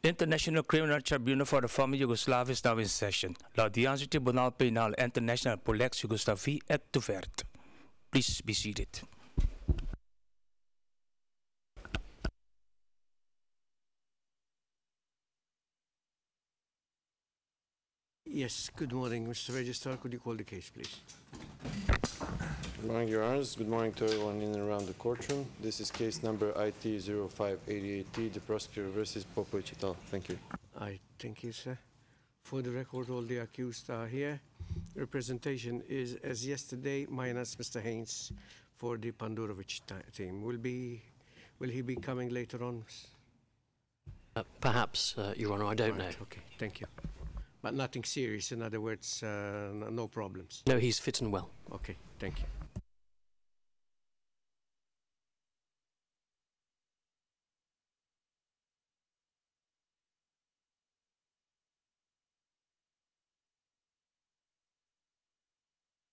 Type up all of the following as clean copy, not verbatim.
International Criminal Tribunal for the former Yugoslavia is now in session. L'audience du Tribunal Penal International pour l'ex-Yougoslavie est ouverte. Please be seated. Yes, good morning, Mr. Registrar. Could you call the case, please? Good morning, Your Honors. Good morning to everyone in and around the courtroom. This is case number IT 0588T, the prosecutor versus Popović et al. Thank you. I thank you, sir. For the record, all the accused are here. Representation is as yesterday, minus Mr. Haynes for the Pandurovic team. Will he be coming later on? Perhaps, Your Honor, I don't know. Okay, thank you. But nothing serious, in other words, no problems. No, he's fit and well. Okay, thank you.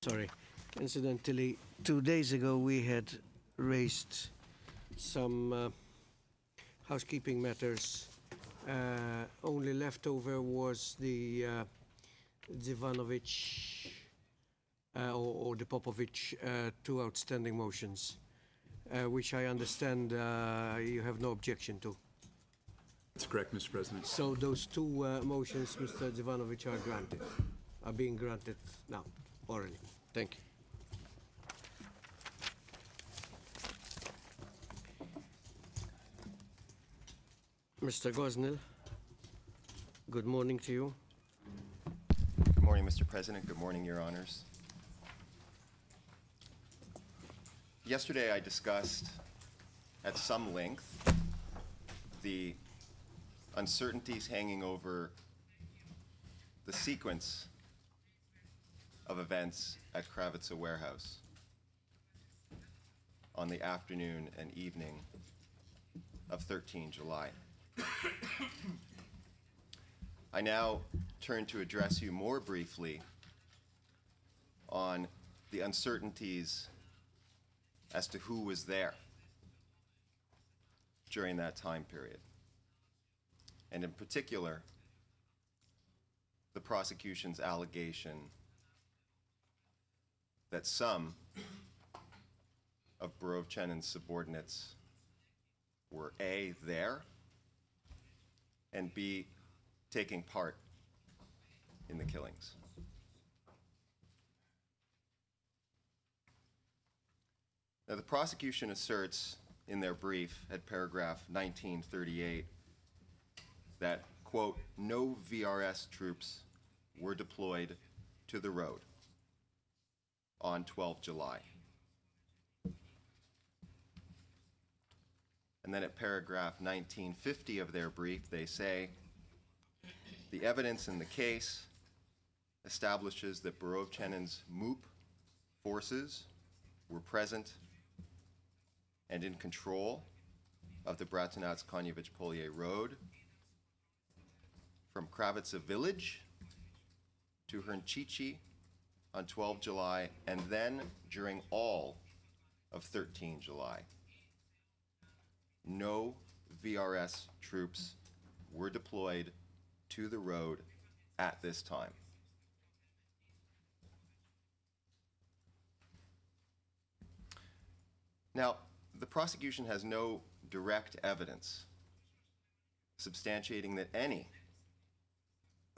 Sorry. Incidentally, 2 days ago we had raised some housekeeping matters. Only left over was the Zivanovic or the Popović two outstanding motions, which I understand you have no objection to. That's correct, Mr. President. So those two motions, Mr. Zivanovic, are being granted now, orally. Thank you. Mr. Gosnell, good morning to you. Good morning, Mr. President. Good morning, Your Honors. Yesterday I discussed at some length the uncertainties hanging over the sequence of events at Kravitsa Warehouse on the afternoon and evening of 13 July. I now turn to address you more briefly on the uncertainties as to who was there during that time period, and in particular, the prosecution's allegation that some of Borovchenen's subordinates were A, there, and B, taking part in the killings. Now, the prosecution asserts in their brief at paragraph 1938 that, quote, no VRS troops were deployed to the road on 12 July. And then at paragraph 1950 of their brief, they say, the evidence in the case establishes that Borovchenen's MUP forces were present and in control of the Bratunats-Konjević-Polje Road from Kravitsa village to Hrnčići on 12 July, and then during all of 13 July. No VRS troops were deployed to the road at this time. Now, the prosecution has no direct evidence substantiating that any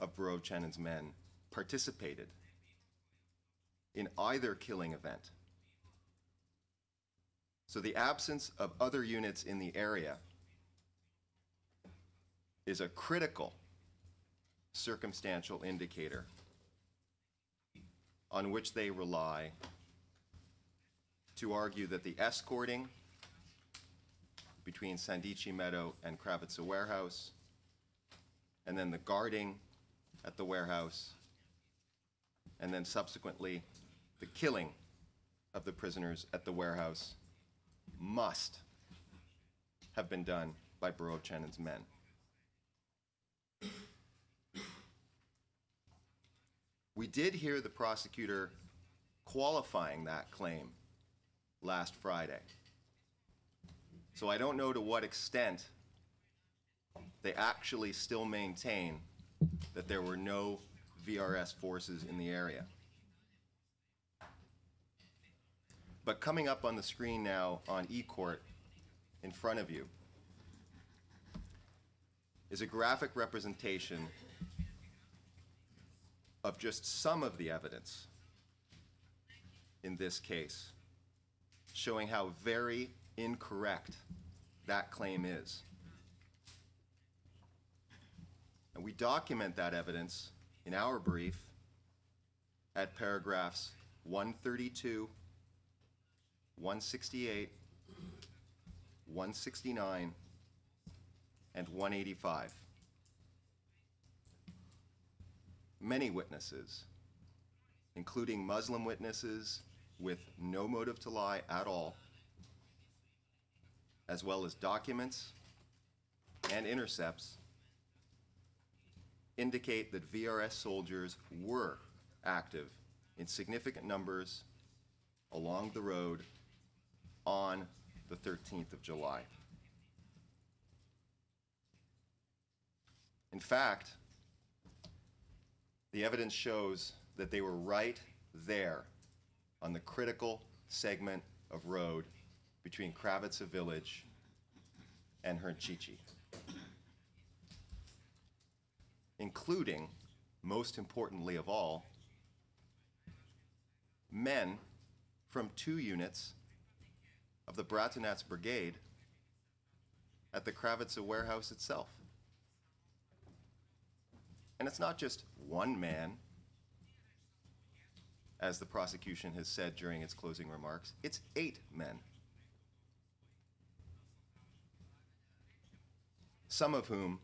of Borovchenen's men participated in either killing event. So the absence of other units in the area is a critical circumstantial indicator on which they rely to argue that the escorting between Sandici Meadow and Kravitsa Warehouse, and then the guarding at the warehouse, and then subsequently the killing of the prisoners at the warehouse must have been done by Borovchenen's men. We did hear the prosecutor qualifying that claim last Friday. So I don't know to what extent they actually still maintain that there were no VRS forces in the area. But coming up on the screen now on e-court in front of you is a graphic representation of just some of the evidence in this case, showing how very incorrect that claim is. And we document that evidence in our brief at paragraphs 132, 168, 169, and 185. Many witnesses, including Muslim witnesses with no motive to lie at all, as well as documents and intercepts, indicate that VRS soldiers were active in significant numbers along the road on the 13th of July. In fact, the evidence shows that they were right there on the critical segment of road between Kravica Village and Hrnčići, including, most importantly of all, men from 2 units of the Bratunec Brigade at the Kravica warehouse itself. And it's not just one man, as the prosecution has said during its closing remarks, it's 8 men. Some of whom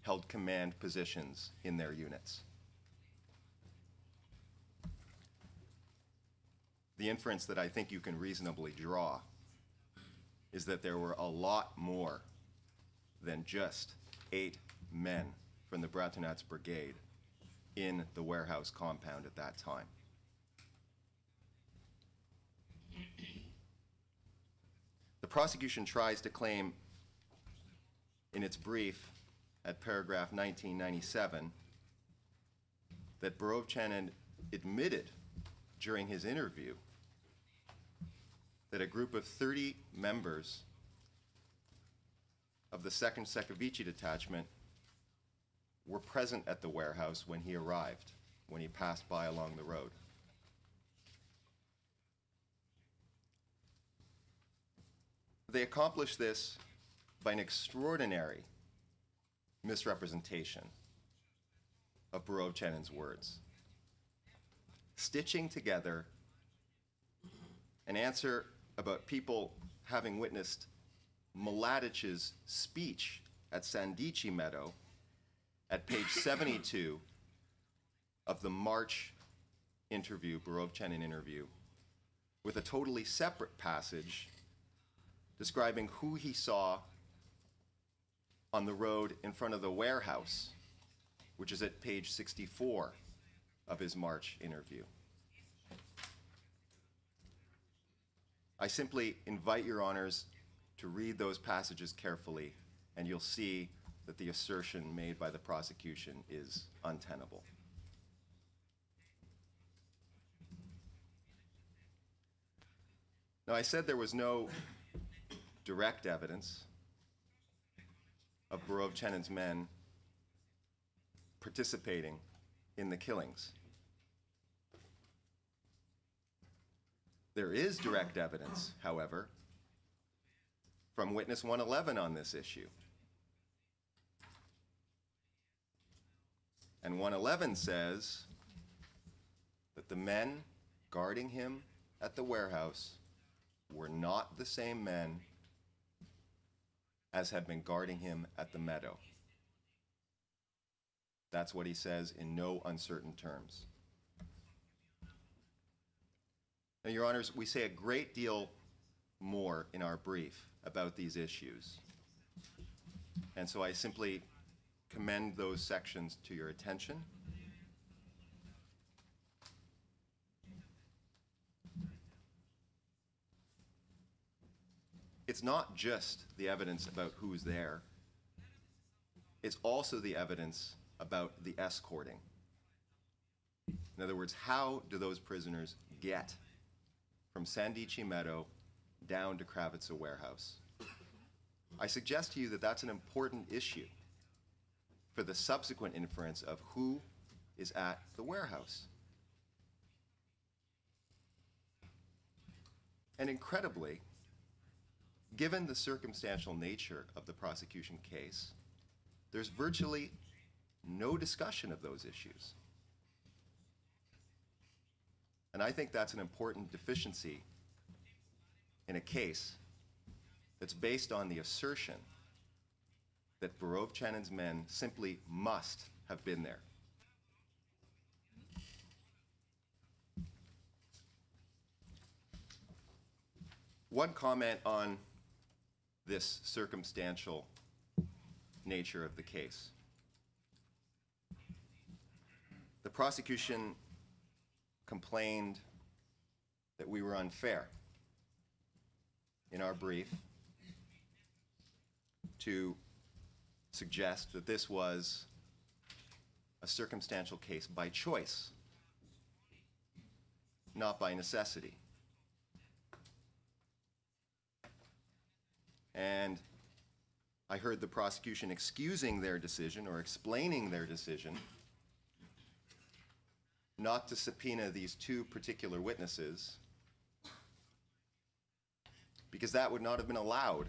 held command positions in their units. The inference that I think you can reasonably draw is that there were a lot more than just 8 men from the Bratunec Brigade in the warehouse compound at that time. The prosecution tries to claim in its brief at paragraph 1997 that Borovchanin admitted during his interview that a group of 30 members of the 2nd Sekovici detachment were present at the warehouse when he arrived, when he passed by along the road. They accomplished this by an extraordinary misrepresentation of Borovchanin's words, stitching together an answer about people having witnessed Mladić's speech at Sandici Meadow at page 72 of the March interview, Borovchanin interview, with a totally separate passage describing who he saw on the road in front of the warehouse, which is at page 64 of his March interview. I simply invite your honors to read those passages carefully, and you'll see that the assertion made by the prosecution is untenable. Now, I said there was no direct evidence of Borovchanin's men participating in the killings. There is direct evidence, however, from witness 111 on this issue. And 111 says that the men guarding him at the warehouse were not the same men as had been guarding him at the meadow. That's what he says in no uncertain terms. Now, your honors, we say a great deal more in our brief about these issues. And so I simply commend those sections to your attention. It's not just the evidence about who's there. is also the evidence about the escorting. In other words, how do those prisoners get from Sandichi Meadow down to Kravitsa Warehouse? I suggest to you that that's an important issue for the subsequent inference of who is at the warehouse. And incredibly, given the circumstantial nature of the prosecution case, there's virtually no discussion of those issues. And I think that's an important deficiency in a case that's based on the assertion that Borovchanen's men simply must have been there. One comment on this circumstantial nature of the case. The prosecution complained that we were unfair in our brief to suggest that this was a circumstantial case by choice, not by necessity. And I heard the prosecution excusing their decision or explaining their decision not to subpoena these two particular witnesses because that would not have been allowed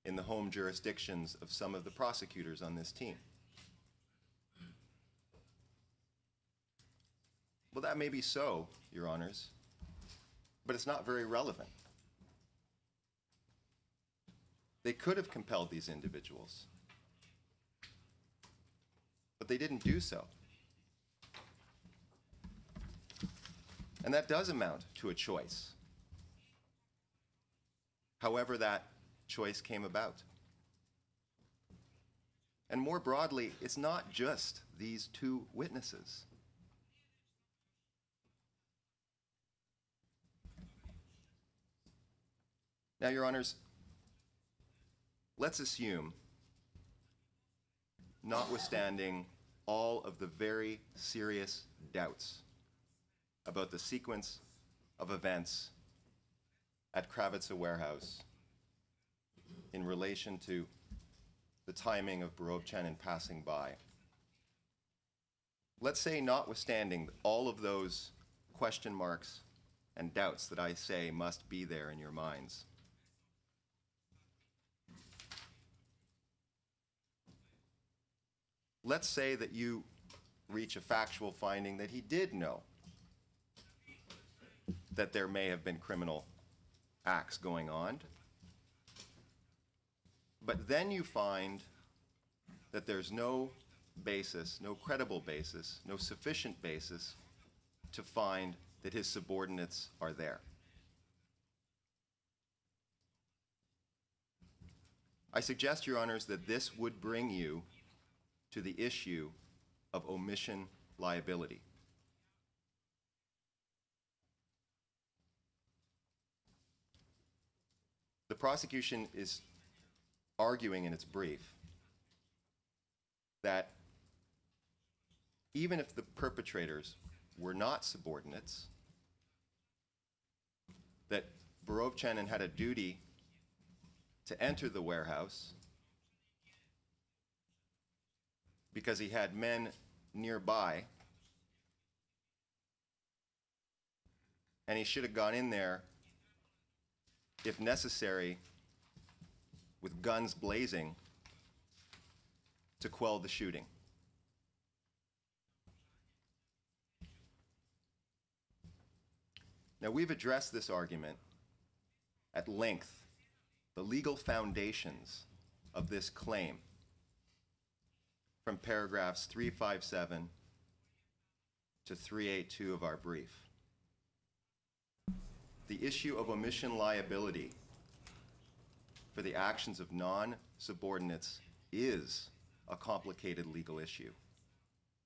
in the home jurisdictions of some of the prosecutors on this team. Well, that may be so, Your Honors, but it's not very relevant. They could have compelled these individuals, but they didn't do so. And that does amount to a choice, however that choice came about. And more broadly, it's not just these two witnesses. Now, Your Honors, let's assume, notwithstanding all of the very serious doubts about the sequence of events at Kravitsa Warehouse in relation to the timing of Borovchanen passing by. Let's say, notwithstanding all of those question marks and doubts that I say must be there in your minds, let's say that you reach a factual finding that he did know that there may have been criminal acts going on, but then you find that there's no basis, no credible basis, no sufficient basis to find that his subordinates are there. I suggest, Your Honors, that this would bring you to the issue of omission liability. The prosecution is arguing in its brief that even if the perpetrators were not subordinates, that Borovchanen had a duty to enter the warehouse because he had men nearby, and he should have gone in there, if necessary, with guns blazing to quell the shooting. Now, we've addressed this argument at length, the legal foundations of this claim, from paragraphs 357 to 382 of our brief. The issue of omission liability for the actions of non-subordinates is a complicated legal issue.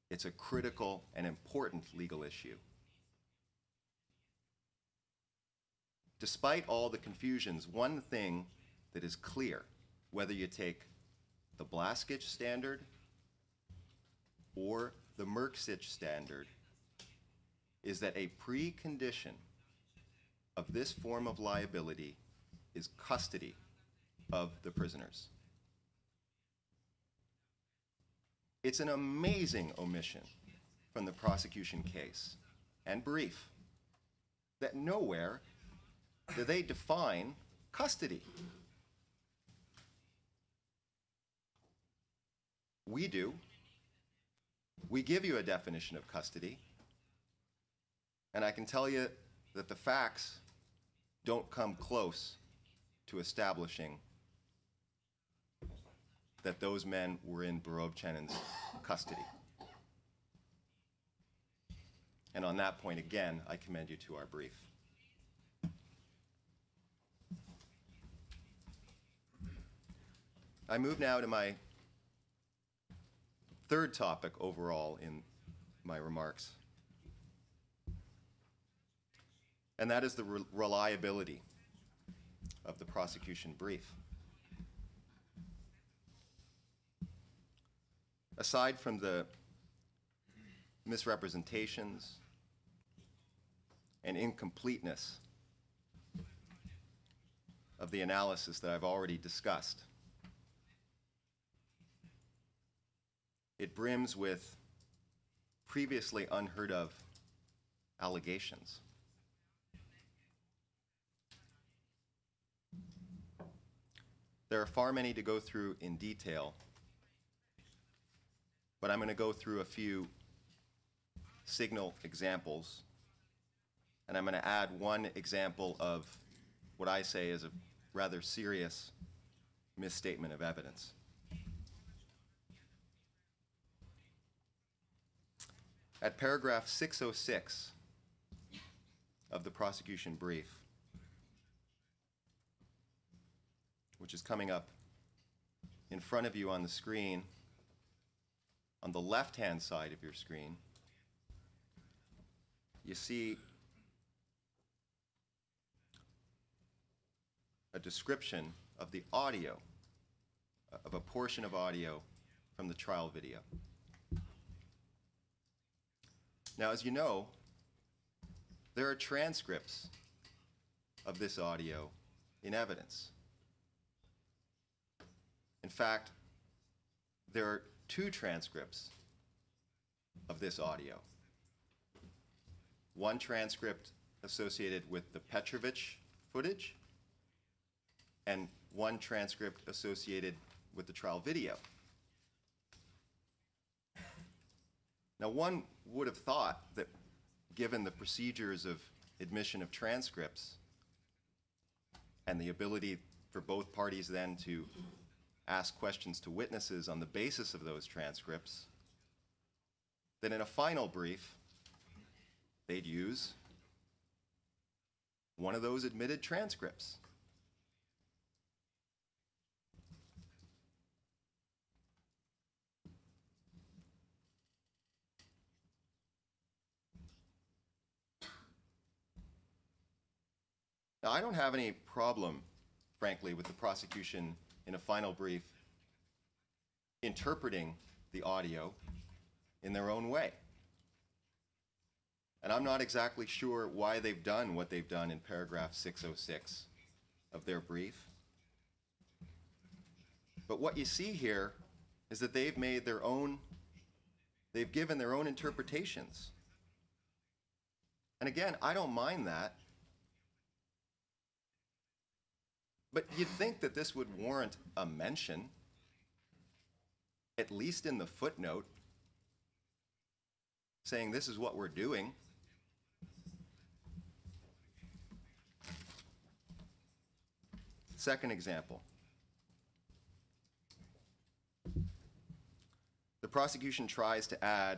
It's a critical and important legal issue. Despite all the confusions, one thing that is clear, whether you take the Blaskich standard or the Merksich standard is that a precondition of this form of liability is custody of the prisoners. It's an amazing omission from the prosecution case and brief that nowhere do they define custody. We do. We give you a definition of custody, and I can tell you that the facts don't come close to establishing that those men were in Borovchenen's custody. And on that point, again, I commend you to our brief. I move now to my third topic overall in my remarks, and that is the reliability of the prosecution brief. Aside from the misrepresentations and incompleteness of the analysis that I've already discussed, it brims with previously unheard of allegations. There are far many to go through in detail, but I'm going to go through a few signal examples, and I'm going to add one example of what I say is a rather serious misstatement of evidence. At paragraph 606 of the prosecution brief, which is coming up in front of you on the screen, on the left-hand side of your screen, you see a description of the audio, of a portion of audio from the trial video. Now, as you know, there are transcripts of this audio in evidence. In fact, there are two transcripts of this audio. One transcript associated with the Popović footage, and one transcript associated with the trial video. Now, one would have thought that, given the procedures of admission of transcripts and the ability for both parties then to ask questions to witnesses on the basis of those transcripts, that in a final brief, they'd use one of those admitted transcripts. Now, I don't have any problem, frankly, with the prosecution in a final brief interpreting the audio in their own way. And I'm not exactly sure why they've done what they've done in paragraph 606 of their brief. But what you see here is that they've made their own, they've given their own interpretations. And again, I don't mind that. But you'd think that this would warrant a mention, at least in the footnote, saying this is what we're doing. Second example. The prosecution tries to add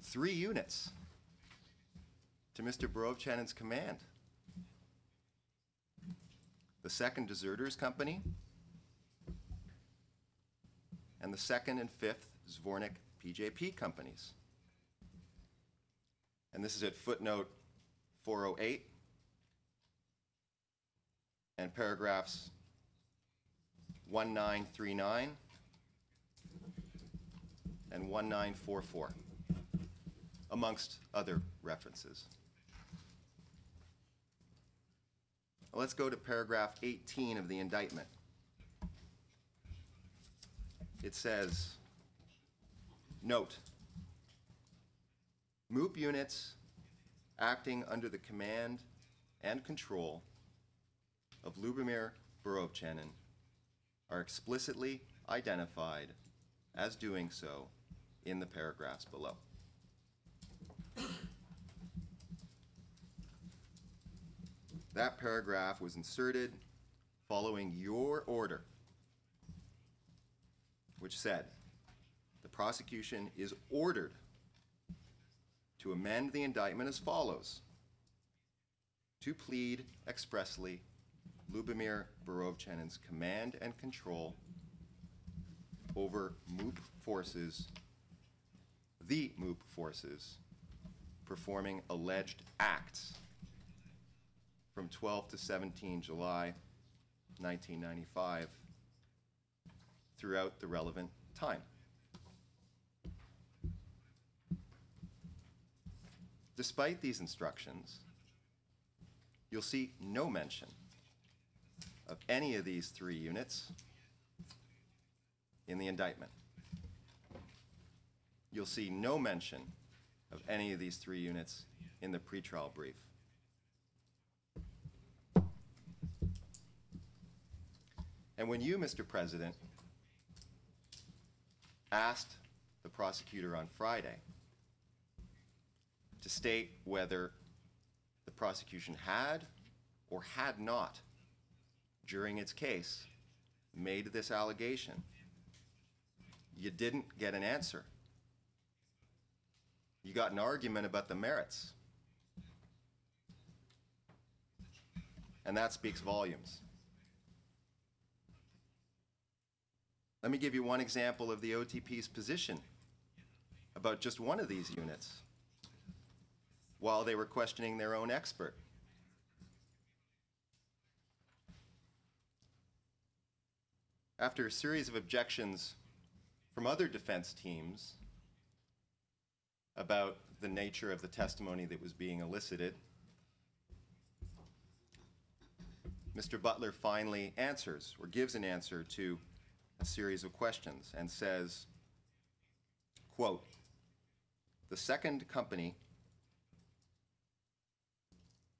3 units to Mr. Borovchenen's command. The 2nd Deserters Company, and the 2nd and 5th Zvornik PJP companies. And this is at footnote 408 and paragraphs 1939 and 1944, amongst other references. Let's go to paragraph 18 of the indictment. It says, note, MOOP units acting under the command and control of Lubomir Borovchanin are explicitly identified as doing so in the paragraphs below. That paragraph was inserted following your order, which said the prosecution is ordered to amend the indictment as follows: to plead expressly Lubomir Borovchanin's command and control over MOOP forces, the MOOP forces, performing alleged acts from 12 to 17 July 1995 throughout the relevant time. Despite these instructions, you'll see no mention of any of these three units in the indictment. You'll see no mention of any of these three units in the pretrial brief. And when you, Mr. President, asked the prosecutor on Friday to state whether the prosecution had or had not, during its case, made this allegation, you didn't get an answer. You got an argument about the merits. And that speaks volumes. Let me give you one example of the OTP's position about just one of these units while they were questioning their own expert. After a series of objections from other defense teams about the nature of the testimony that was being elicited, Mr. Butler finally answers, or gives an answer to a series of questions, and says, quote, "The second company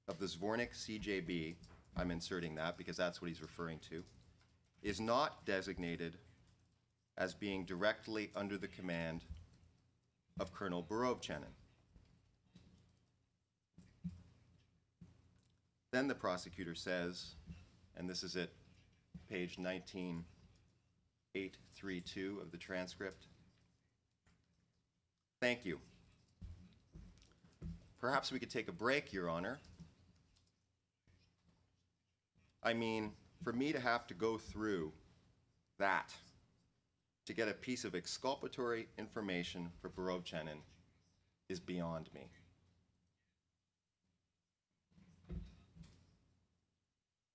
of the Zvornik CJB," I'm inserting that because that's what he's referring to, "is not designated as being directly under the command of Colonel Borovchanin." Then the prosecutor says, and this is at page 19832 of the transcript, "Thank you. Perhaps we could take a break, Your Honor. I mean, for me to have to go through that to get a piece of exculpatory information for Borovchanin is beyond me."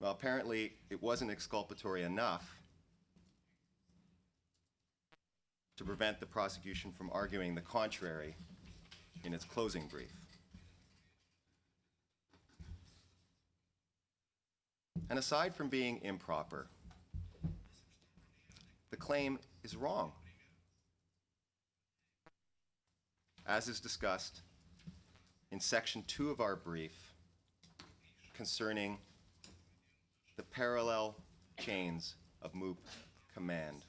Well, apparently it wasn't exculpatory enough to prevent the prosecution from arguing the contrary in its closing brief. And aside from being improper, the claim is wrong, as is discussed in section 2 of our brief concerning the parallel chains of MOOP command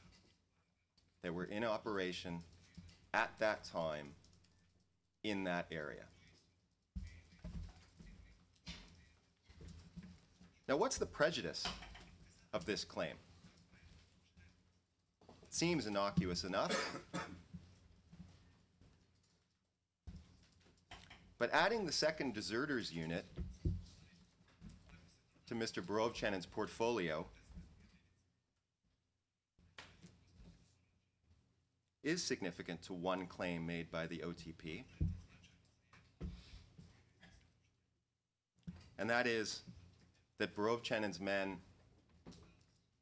that were in operation at that time in that area. Now, what's the prejudice of this claim? It seems innocuous enough. But adding the second deserters unit to Mr. Borovchanin's portfolio is significant to one claim made by the OTP, and that is that Borovchanin's men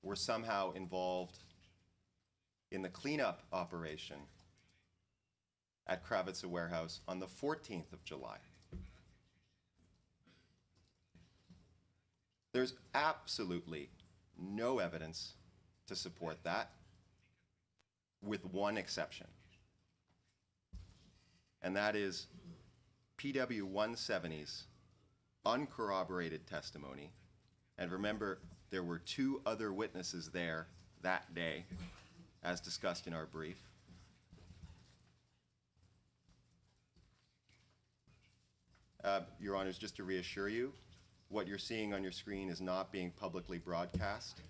were somehow involved in the cleanup operation at Kravitsa Warehouse on the 14th of July. There's absolutely no evidence to support that, with one exception. And that is PW 170's uncorroborated testimony. And remember, there were two other witnesses there that day, as discussed in our brief. Your Honors, just to reassure you, what you're seeing on your screen is not being publicly broadcast.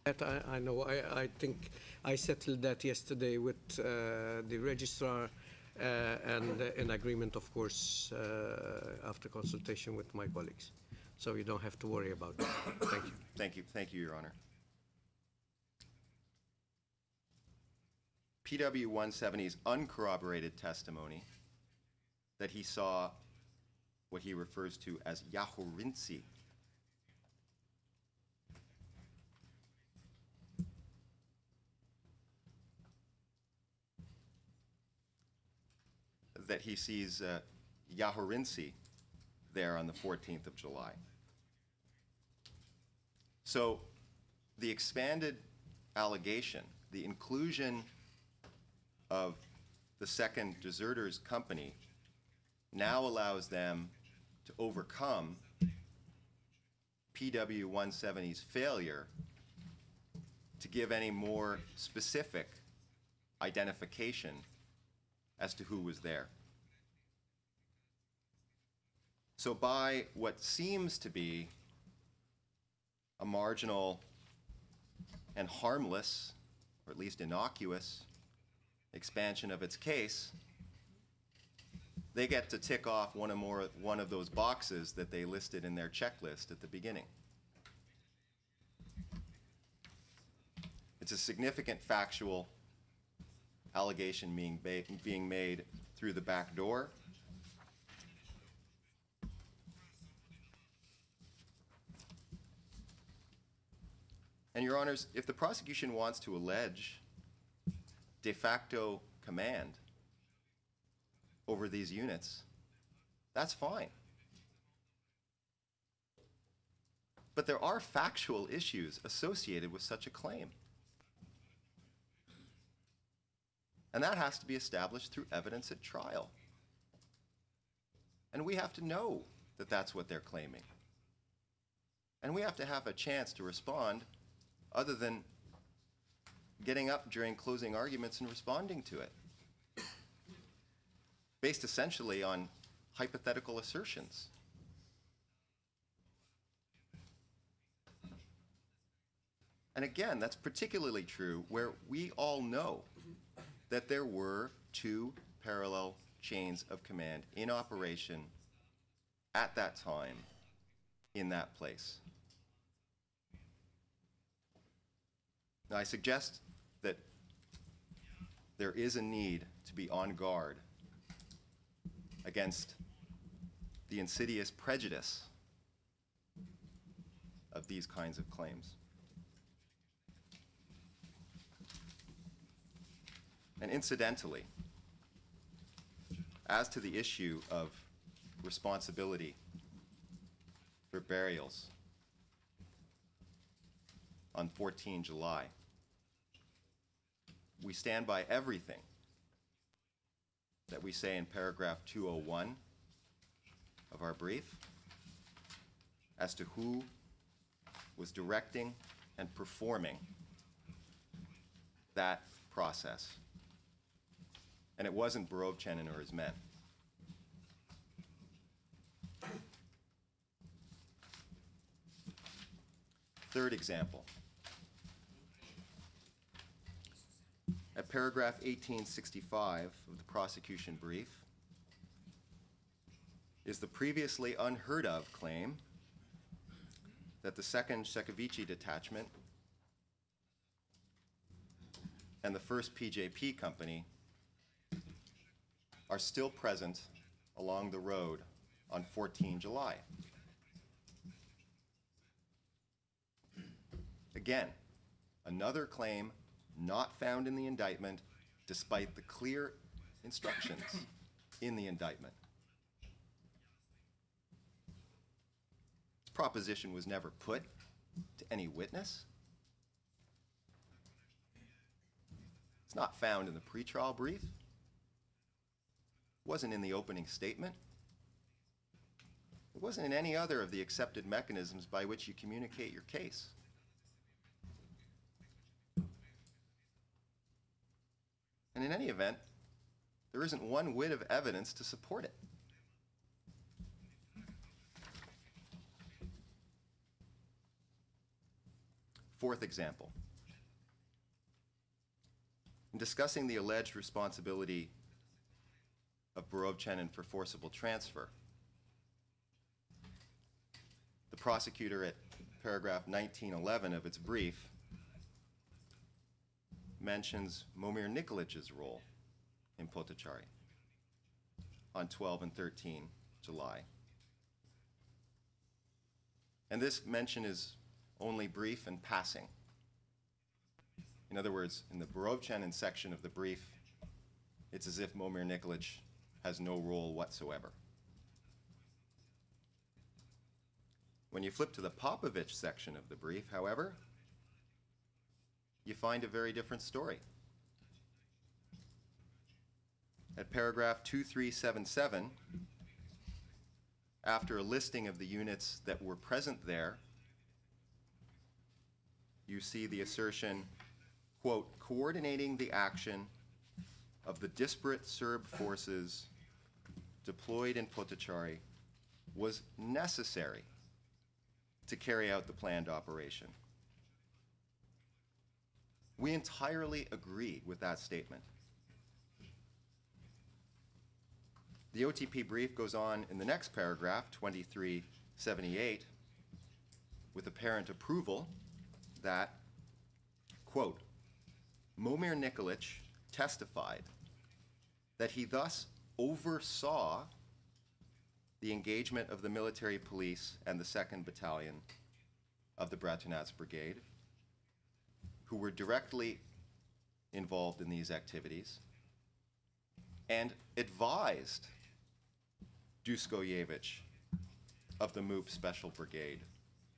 That I know. I think I settled that yesterday with the registrar and in agreement, of course, after consultation with my colleagues. So you don't have to worry about that. Thank you. Thank you. Thank you, Your Honor. PW 170's uncorroborated testimony that he saw what he refers to as Yahorinci. That he sees Yahorinci there on the 14th of July. So the expanded allegation, the inclusion of the second deserters company now allows them to overcome PW 170's failure to give any more specific identification as to who was there. So by what seems to be a marginal and harmless, or at least innocuous, expansion of its case, they get to tick off one of those boxes that they listed in their checklist at the beginning. It's a significant factual allegation being made through the back door. And Your Honors, if the prosecution wants to allege de facto command over these units, that's fine. But there are factual issues associated with such a claim. And that has to be established through evidence at trial. And we have to know that that's what they're claiming. And we have to have a chance to respond other than getting up during closing arguments and responding to it, based essentially on hypothetical assertions. And again, that's particularly true where we all know that there were two parallel chains of command in operation at that time in that place. Now, I suggest that there is a need to be on guard against the insidious prejudice of these kinds of claims. And incidentally, as to the issue of responsibility for burials on 14 July, we stand by everything that we say in paragraph 201 of our brief as to who was directing and performing that process. And it wasn't Borovchanin or his men. Third example. At paragraph 1865 of the prosecution brief is the previously unheard of claim that the 2nd Shekovici detachment and the 1st PJP company are still present along the road on 14 July. Again, Another claim not found in the indictment, despite the clear instructions in the indictment. This proposition was never put to any witness. It's not found in the pretrial brief. It wasn't in the opening statement. It wasn't in any other of the accepted mechanisms by which you communicate your case. And in any event, there isn't one whit of evidence to support it. Fourth example. In discussing the alleged responsibility of Borovchenin for forcible transfer, the prosecutor at paragraph 1911 of its brief mentions Momir Nikolić's role in Potočari on 12 and 13 July. And this mention is only brief and passing. In other words, in the Borovchenin section of the brief, it's as if Momir Nikolić has no role whatsoever. When you flip to the Popović section of the brief, however, you find a very different story. At paragraph 2377, after a listing of the units that were present there, you see the assertion, quote, coordinating the action of the disparate Serb forces deployed in Potočari was necessary to carry out the planned operation. We entirely agree with that statement. The OTP brief goes on in the next paragraph, 2378, with apparent approval that, quote, Momir Nikolić testified that he thus oversaw the engagement of the military police and the 2nd Battalion of the Bratunac Brigade, who were directly involved in these activities, and advised Duškojević of the MUP Special Brigade,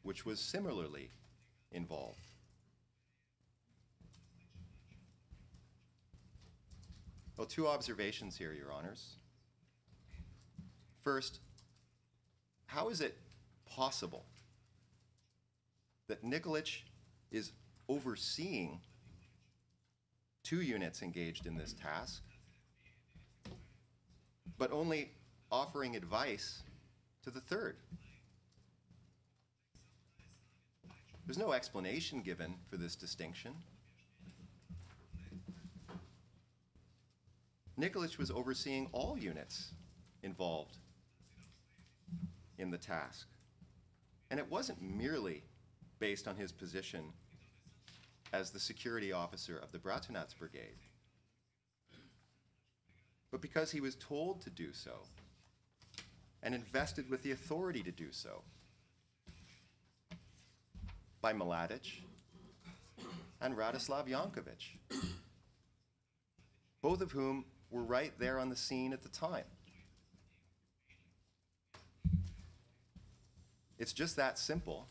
which was similarly involved. Well, two observations here, Your Honors. First, how is it possible that Nikolić is overseeing 2 units engaged in this task, but only offering advice to the 3rd? There's no explanation given for this distinction. Nikolić was overseeing all units involved in the task. And it wasn't merely based on his position as the security officer of the Bratunac Brigade, but because he was told to do so and invested with the authority to do so by Mladić and Radislav Janković, both of whom were right there on the scene at the time. It's just that simple,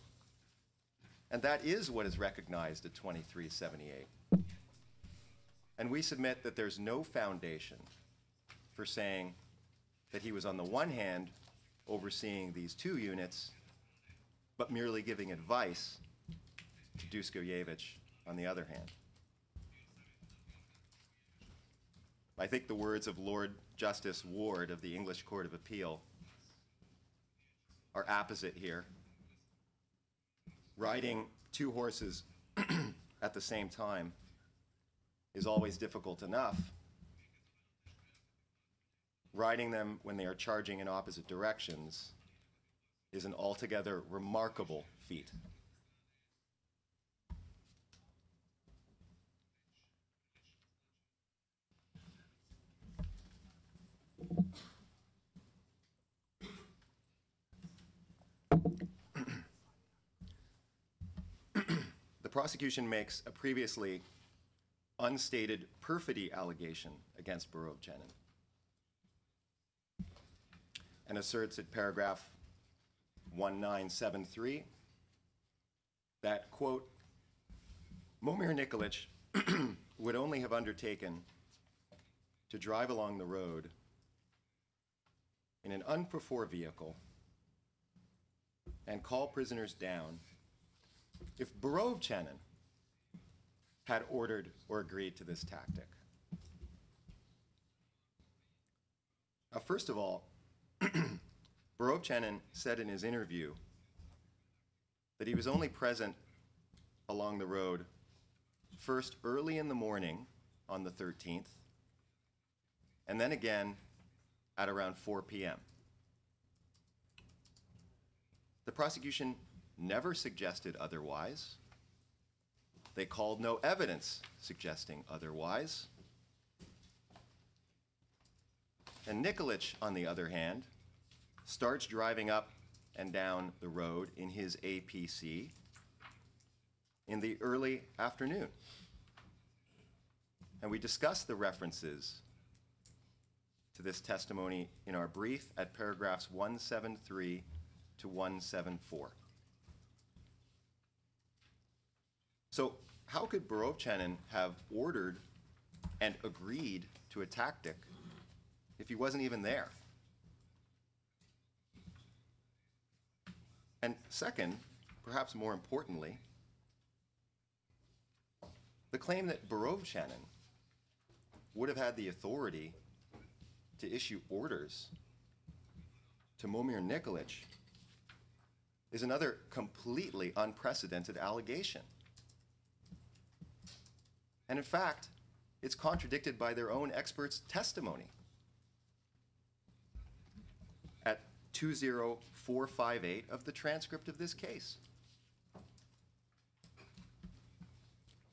and that is what is recognized at 2378. And we submit that there's no foundation for saying that he was on the one hand overseeing these 2 units, but merely giving advice to Duškojević on the other hand. I think the words of Lord Justice Ward of the English Court of Appeal are apposite here. Riding 2 horses at the same time is always difficult enough. Riding them when they are charging in opposite directions is an altogether remarkable feat. The the prosecution makes a previously unstated perfidy allegation against Borov-Chenin and asserts at paragraph 1973 that, quote, Momir Nikolic would only have undertaken to drive along the road in an unperformed vehicle and call prisoners down if Borov-Chenin had ordered or agreed to this tactic. Now, first of all, Borov-Chenin said in his interview that he was only present along the road first early in the morning on the 13th, and then again at around 4 p.m. The prosecution never suggested otherwise. They called no evidence suggesting otherwise. And Nikolic, on the other hand, starts driving up and down the road in his APC in the early afternoon. And we discussed the references to this testimony in our brief at paragraphs 173 to 174. So how could Borov-Chenin have ordered and agreed to a tactic if he wasn't even there? And second, perhaps more importantly, the claim that Borov-Chenin would have had the authority to issue orders to Momir Nikolic is another completely unprecedented allegation. And in fact, it's contradicted by their own experts' testimony. At 20458 of the transcript of this case.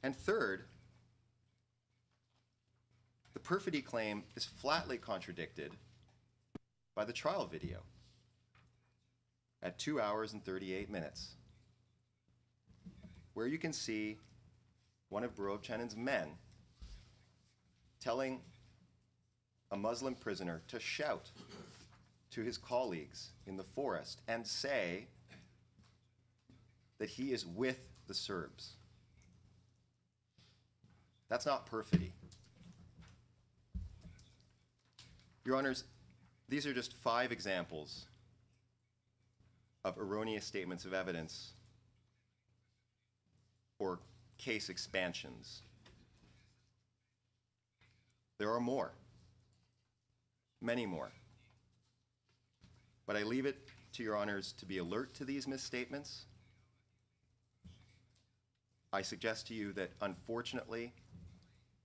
And third, the perfidy claim is flatly contradicted by the trial video at 2 hours and 38 minutes, where you can see one of Borov-Chenin's men telling a Muslim prisoner to shout to his colleagues in the forest and say that he is with the Serbs. That's not perfidy. Your Honors, these are just 5 examples of erroneous statements of evidence or case expansions. There are more, many more. But I leave it to Your Honors to be alert to these misstatements. I suggest to you that, unfortunately,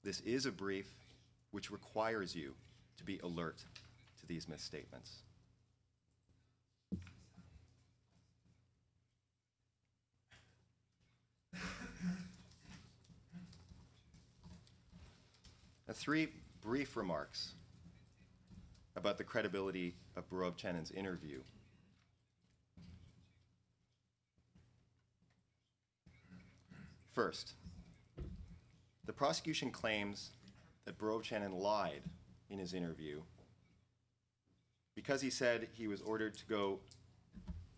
this is a brief which requires you to be alert to these misstatements. Now, 3 brief remarks about the credibility of Borov-Chenin's interview. First, the prosecution claims that Borov-Chenin lied in his interview because he said he was ordered to go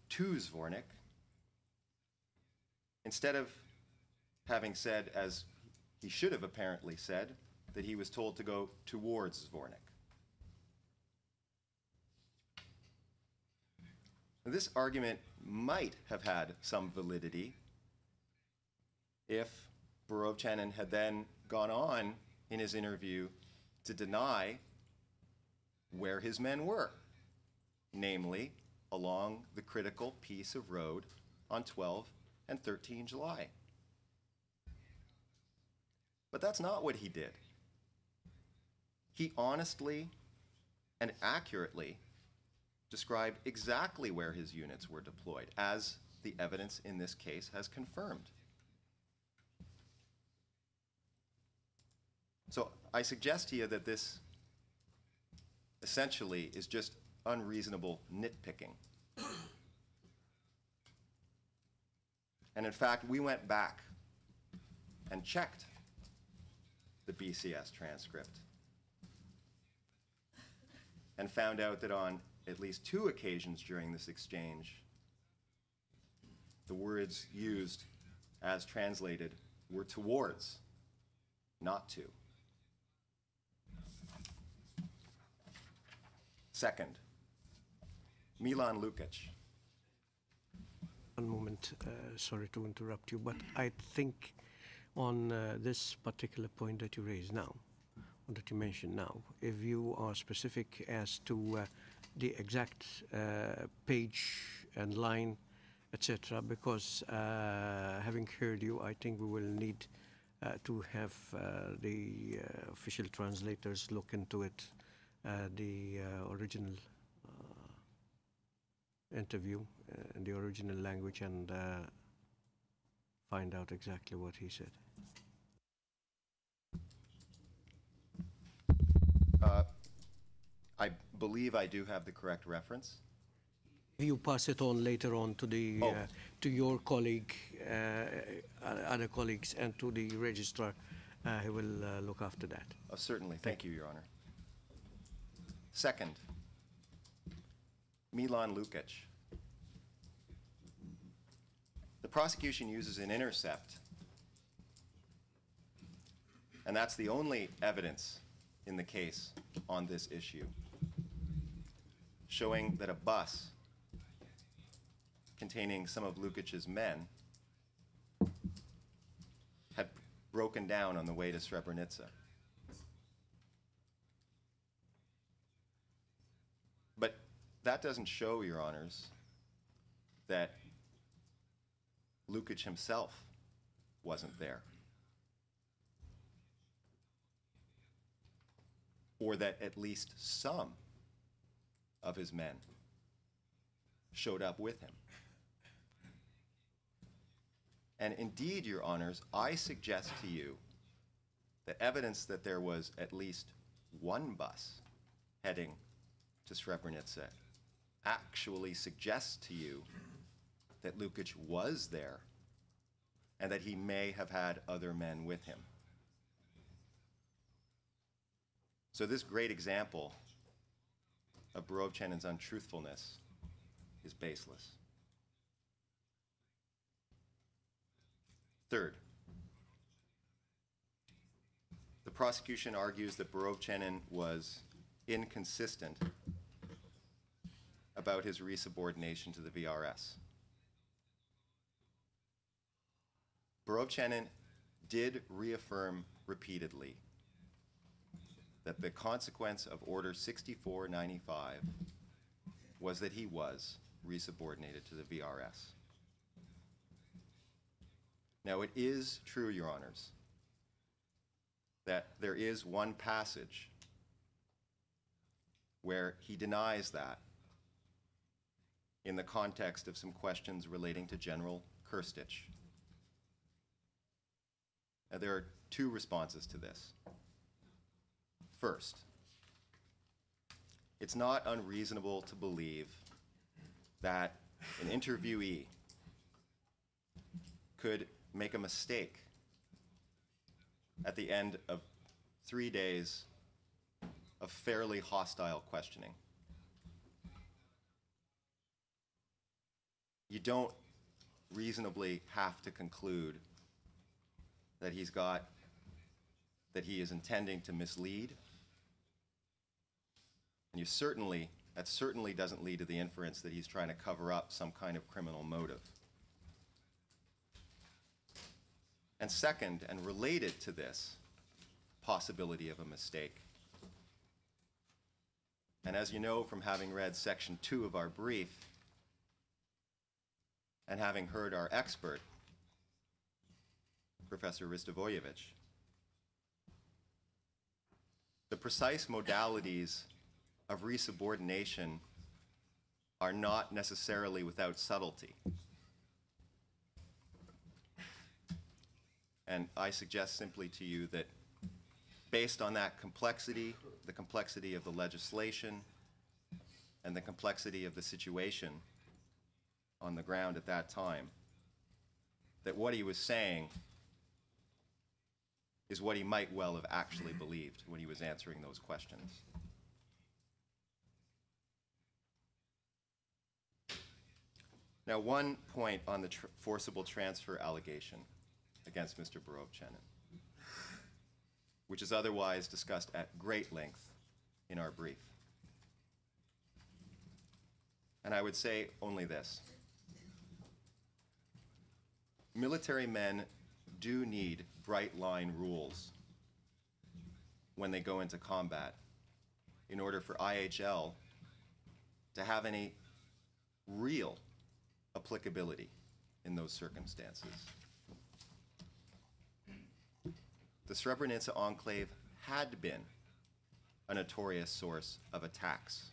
to Zvornik instead of having said, as he should have apparently said, that he was told to go towards Zvornik. This argument might have had some validity if Borov-Chenin had then gone on in his interview to deny where his men were, namely along the critical piece of road on 12 and 13 July. But that's not what he did. He honestly and accurately described exactly where his units were deployed, as the evidence in this case has confirmed. So I suggest to you that this essentially is just unreasonable nitpicking. And in fact, we went back and checked the BCS transcript and found out that on at least 2 occasions during this exchange, the words used as translated were towards, not to. Second, Milan Lukic. One moment, sorry to interrupt you, but I think on this particular point that you raised now, or that you mentioned now, if you are specific as to the exact page and line, etc., because having heard you, I think we will need to have the official translators look into it, the original interview in the original language, and find out exactly what he said. I believe I do have the correct reference. You pass it on later on to the to your colleague, other colleagues, and to the registrar. He will look after that. Certainly. Thank you, Your Honor. Second, Milan Lukic. The prosecution uses an intercept, and that's the only evidence in the case on this issue, showing that a bus containing some of Lukic's men had broken down on the way to Srebrenica. But that doesn't show, Your Honors, that Lukic himself wasn't there, or that at least some of his men showed up with him. And indeed, Your Honors, I suggest to you that evidence that there was at least one bus heading to Srebrenica actually suggests to you that Lukic was there and that he may have had other men with him. So this great example of Borovchenen's untruthfulness is baseless. Third, the prosecution argues that Borovchenen was inconsistent about his resubordination to the VRS. Borovchenen did reaffirm repeatedly that the consequence of Order 6495 was that he was resubordinated to the VRS. Now, it is true, Your Honors, that there is one passage where he denies that in the context of some questions relating to General Krstić. Now, there are 2 responses to this. First, it's not unreasonable to believe that an interviewee could make a mistake at the end of 3 days of fairly hostile questioning. You don't reasonably have to conclude that he is intending to mislead. And that certainly doesn't lead to the inference that he's trying to cover up some kind of criminal motive. And second, and related to this possibility of a mistake, and as you know from having read section 2 of our brief and having heard our expert, Professor Ristovojevic, the precise modalities of resubordination are not necessarily without subtlety. And I suggest simply to you that based on that complexity, the complexity of the legislation, and the complexity of the situation on the ground at that time, that what he was saying is what he might well have actually believed when he was answering those questions. Now, one point on the forcible transfer allegation against Mr. Borovchanin, which is otherwise discussed at great length in our brief. And I would say only this. Military men do need bright line rules when they go into combat in order for IHL to have any real applicability in those circumstances. The Srebrenica enclave had been a notorious source of attacks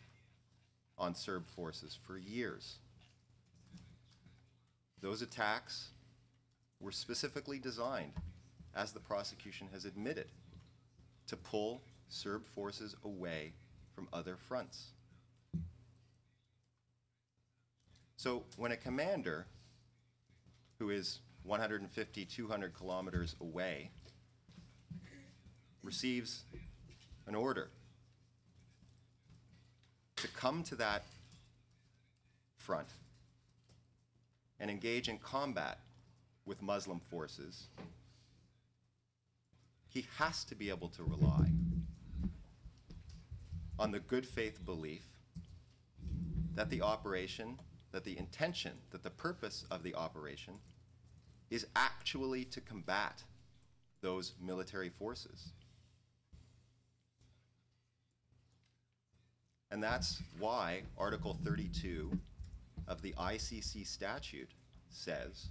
on Serb forces for years. Those attacks were specifically designed, as the prosecution has admitted, to pull Serb forces away from other fronts. So when a commander who is 150, 200 kilometers away receives an order to come to that front and engage in combat with Muslim forces, he has to be able to rely on the good faith belief that the operation, that the intention, that the purpose of the operation is actually to combat those military forces. And that's why Article 32 of the ICC statute says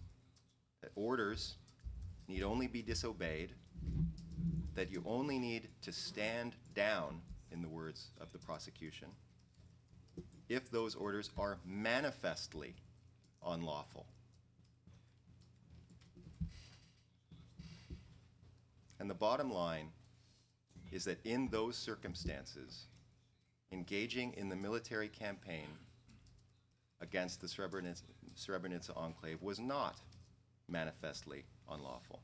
that orders need only be disobeyed, that you only need to stand down, in the words of the prosecution, if those orders are manifestly unlawful. And the bottom line is that in those circumstances, engaging in the military campaign against the Srebrenica enclave was not manifestly unlawful.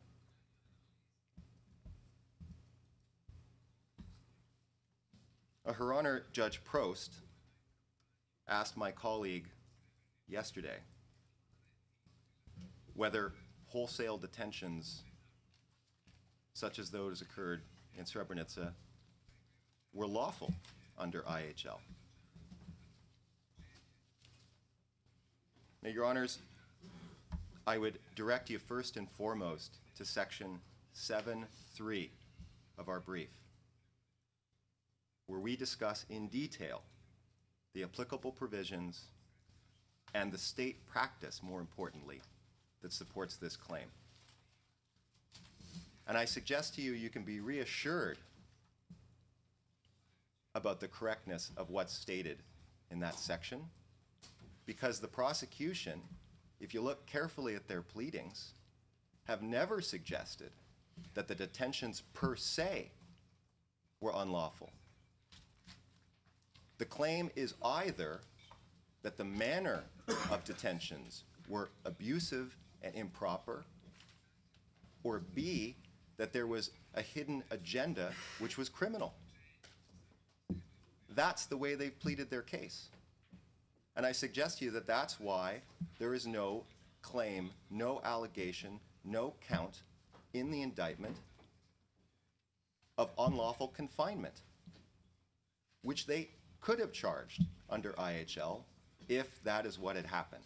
Her Honor, Judge Prost asked my colleague yesterday whether wholesale detentions such as those occurred in Srebrenica were lawful under IHL. Now, Your Honors, I would direct you first and foremost to Section 7.3 of our brief, where we discuss in detail the applicable provisions and the state practice, more importantly, that supports this claim. And I suggest to you, you can be reassured about the correctness of what's stated in that section, because the prosecution, if you look carefully at their pleadings, have never suggested that the detentions per se were unlawful. The claim is either that the manner of detentions were abusive and improper, or B, that there was a hidden agenda which was criminal. That's the way they've pleaded their case. And I suggest to you that that's why there is no claim, no allegation, no count in the indictment of unlawful confinement, which they could have charged under IHL if that is what had happened.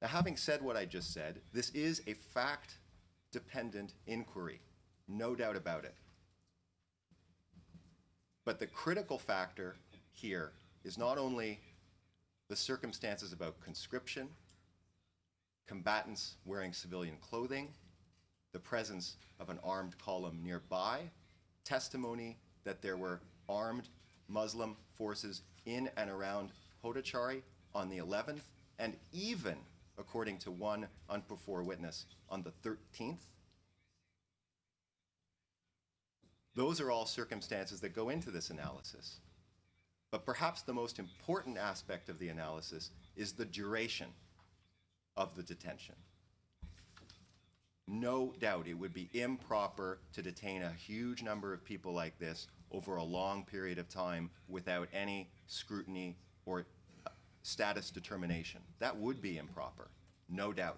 Now, having said what I just said, this is a fact-dependent inquiry, no doubt about it. But the critical factor here is not only the circumstances about conscription, combatants wearing civilian clothing, the presence of an armed column nearby, testimony that there were armed Muslim forces in and around Popović on the 11th, and even, according to one unperfor witness, on the 13th. Those are all circumstances that go into this analysis. But perhaps the most important aspect of the analysis is the duration of the detention. No doubt it would be improper to detain a huge number of people like this over a long period of time without any scrutiny or status determination. That would be improper, no doubt.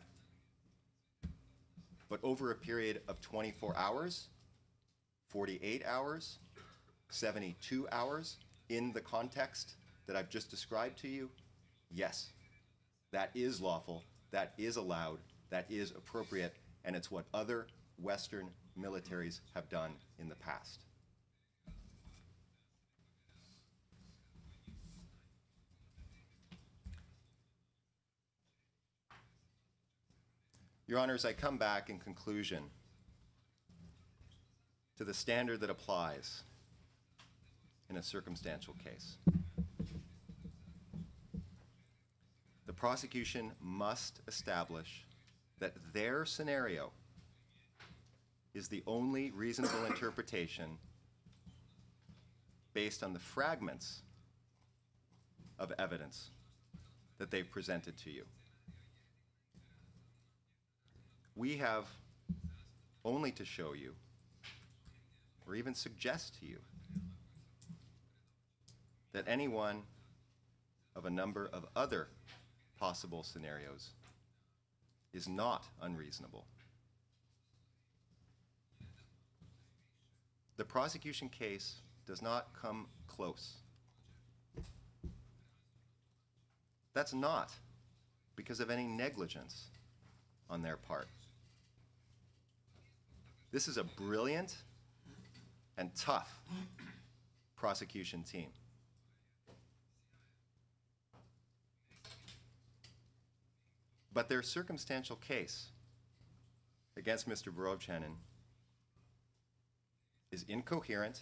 But over a period of 24 hours, 48 hours, 72 hours, in the context that I've just described to you, yes, that is lawful, that is allowed, that is appropriate, and it's what other Western militaries have done in the past. Your Honors, I come back in conclusion to the standard that applies in a circumstantial case. The prosecution must establish that their scenario is the only reasonable interpretation based on the fragments of evidence that they've presented to you. We have only to show you, or even suggest to you, that any one of a number of other possible scenarios is not unreasonable. The prosecution case does not come close. That's not because of any negligence on their part. This is a brilliant and tough prosecution team. But their circumstantial case against Mr. Borovchanin is incoherent,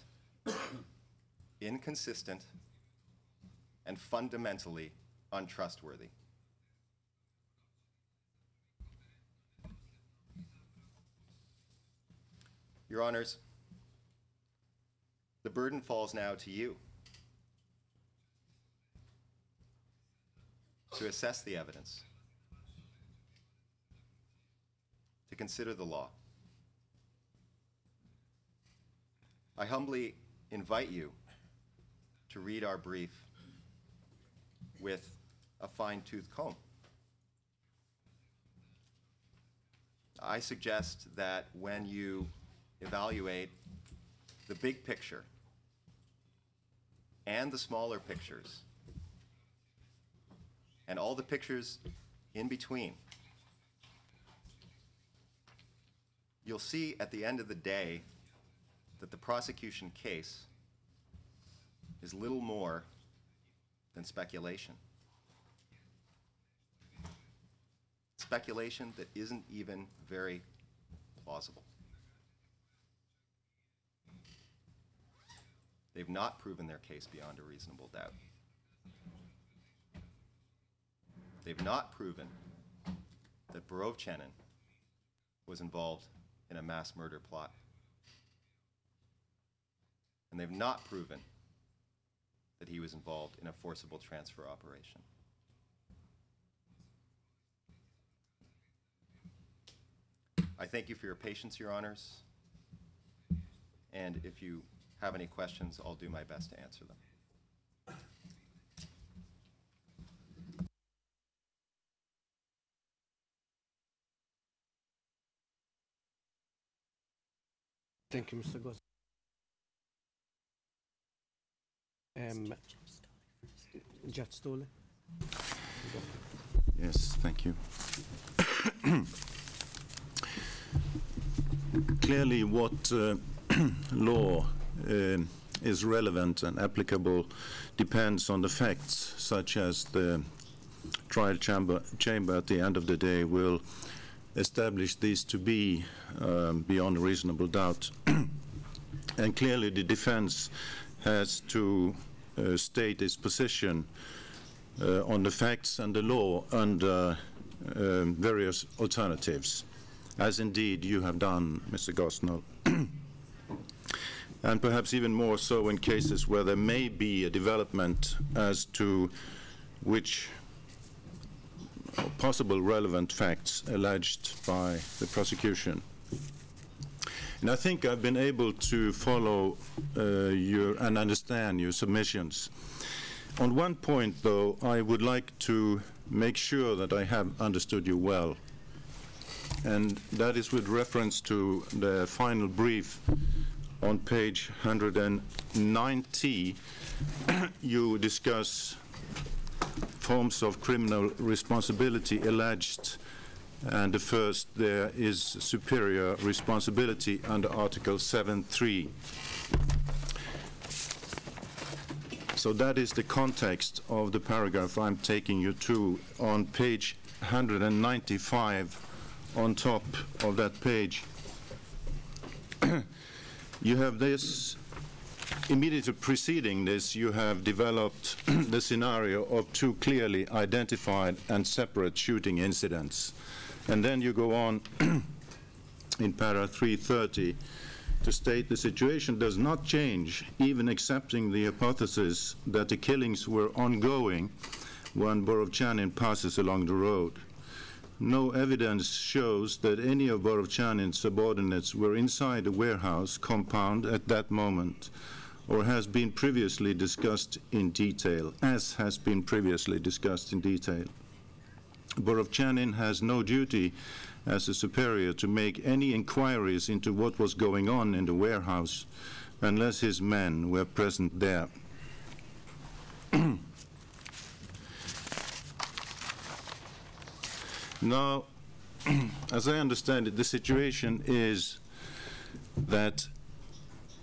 inconsistent, and fundamentally untrustworthy. Your Honors, the burden falls now to you to assess the evidence, to consider the law. I humbly invite you to read our brief with a fine-tooth comb. I suggest that when you evaluate the big picture and the smaller pictures and all the pictures in between, you'll see at the end of the day that the prosecution case is little more than speculation. Speculation that isn't even very plausible. They've not proven their case beyond a reasonable doubt. They've not proven that Borovchanin was involved in a mass murder plot. And they've not proven that he was involved in a forcible transfer operation. I thank you for your patience, Your Honors. And if you have any questions, I'll do my best to answer them. Thank you, Mr. Goss. Judge Stolle. Yes, thank you. Clearly, what law is relevant and applicable depends on the facts, such as the trial chamber at the end of the day will establish these to be beyond a reasonable doubt. And clearly the defense has to state its position on the facts and the law under various alternatives, as indeed you have done, Mr. Gosnell. And perhaps even more so in cases where there may be a development as to which or possible relevant facts alleged by the prosecution. And I think I've been able to follow and understand your submissions. On one point, though, I would like to make sure that I have understood you well, and that is with reference to the final brief on page 190. You discuss forms of criminal responsibility alleged, and the first there is superior responsibility under Article 7.3. So that is the context of the paragraph I'm taking you to. On page 195, on top of that page, you have this. Immediately preceding this, you have developed the scenario of two clearly identified and separate shooting incidents. And then you go on in para 330 to state the situation does not change, even accepting the hypothesis that the killings were ongoing when Borovchanin passes along the road. No evidence shows that any of Borovchanin's subordinates were inside the warehouse compound at that moment, or has been previously discussed in detail, as has been previously discussed in detail. Borovchanin has no duty as a superior to make any inquiries into what was going on in the warehouse unless his men were present there. Now, as I understand it, the situation is that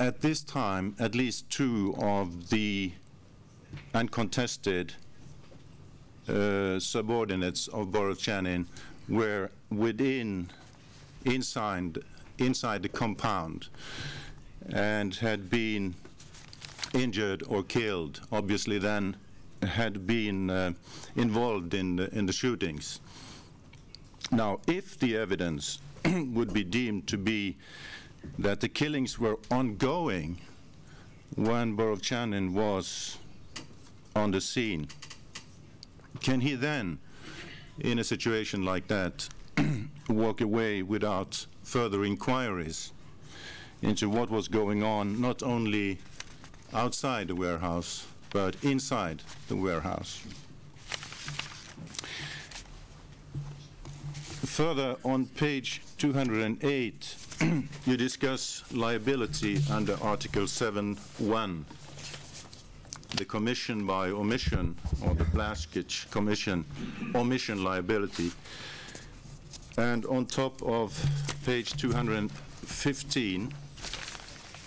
at this time, at least two of the uncontested subordinates of Borovchanin were inside the compound and had been injured or killed, obviously then had been involved in the shootings. Now, if the evidence would be deemed to be that the killings were ongoing when Borovchanin was on the scene, can he then, in a situation like that, walk away without further inquiries into what was going on, not only outside the warehouse, but inside the warehouse? Further, on page 208, you discuss liability under Article 7.1, the commission by omission, or the Blaskic Commission, omission liability. And on top of page 215,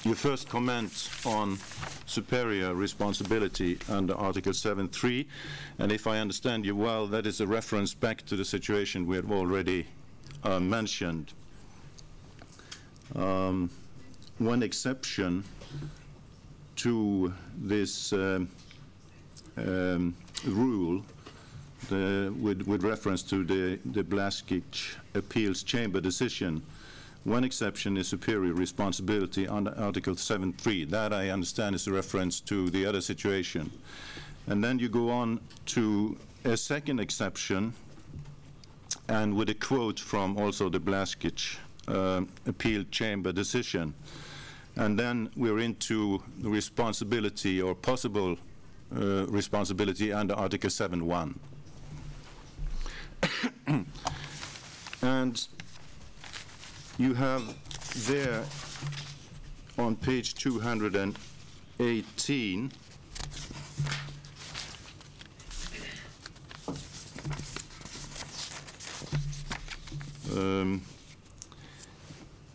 you first comment on superior responsibility under Article 7.3, and if I understand you well, that is a reference back to the situation we have already mentioned. One exception to this rule with reference to the Blaskic Appeals Chamber decision, one exception is superior responsibility under Article 7.3. That, I understand, is a reference to the other situation. And then you go on to a second exception, and with a quote from also the Blaskic Appeal Chamber decision. And then we're into the responsibility or possible responsibility under Article 7.1. And you have there on page 218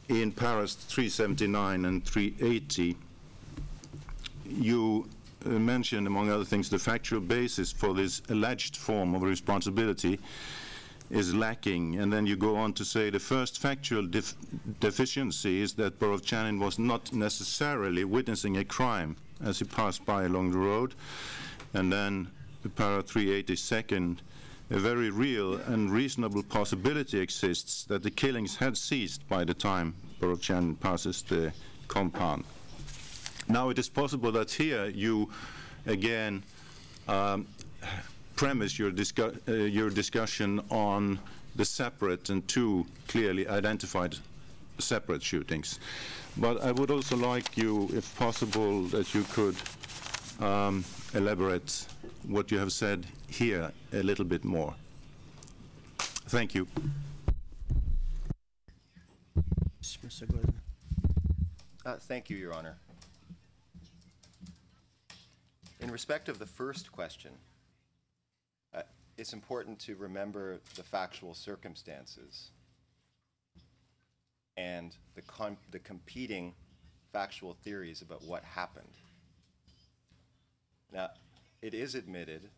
in paras 379 and 380, you mention, among other things, the factual basis for this alleged form of responsibility is lacking. And then you go on to say the first factual deficiency is that Borovchanin was not necessarily witnessing a crime as he passed by along the road. And then para 382nd, a very real and reasonable possibility exists that the killings had ceased by the time Borovchanin passes the compound. Now, it is possible that here you again premise your discussion on the separate and two clearly identified separate shootings. But I would also like you, if possible, that you could elaborate what you have said here a little bit more. Thank you. Mr. Gordon. Thank you, Your Honor. In respect of the first question, it's important to remember the factual circumstances and the competing factual theories about what happened. Now, it is admitted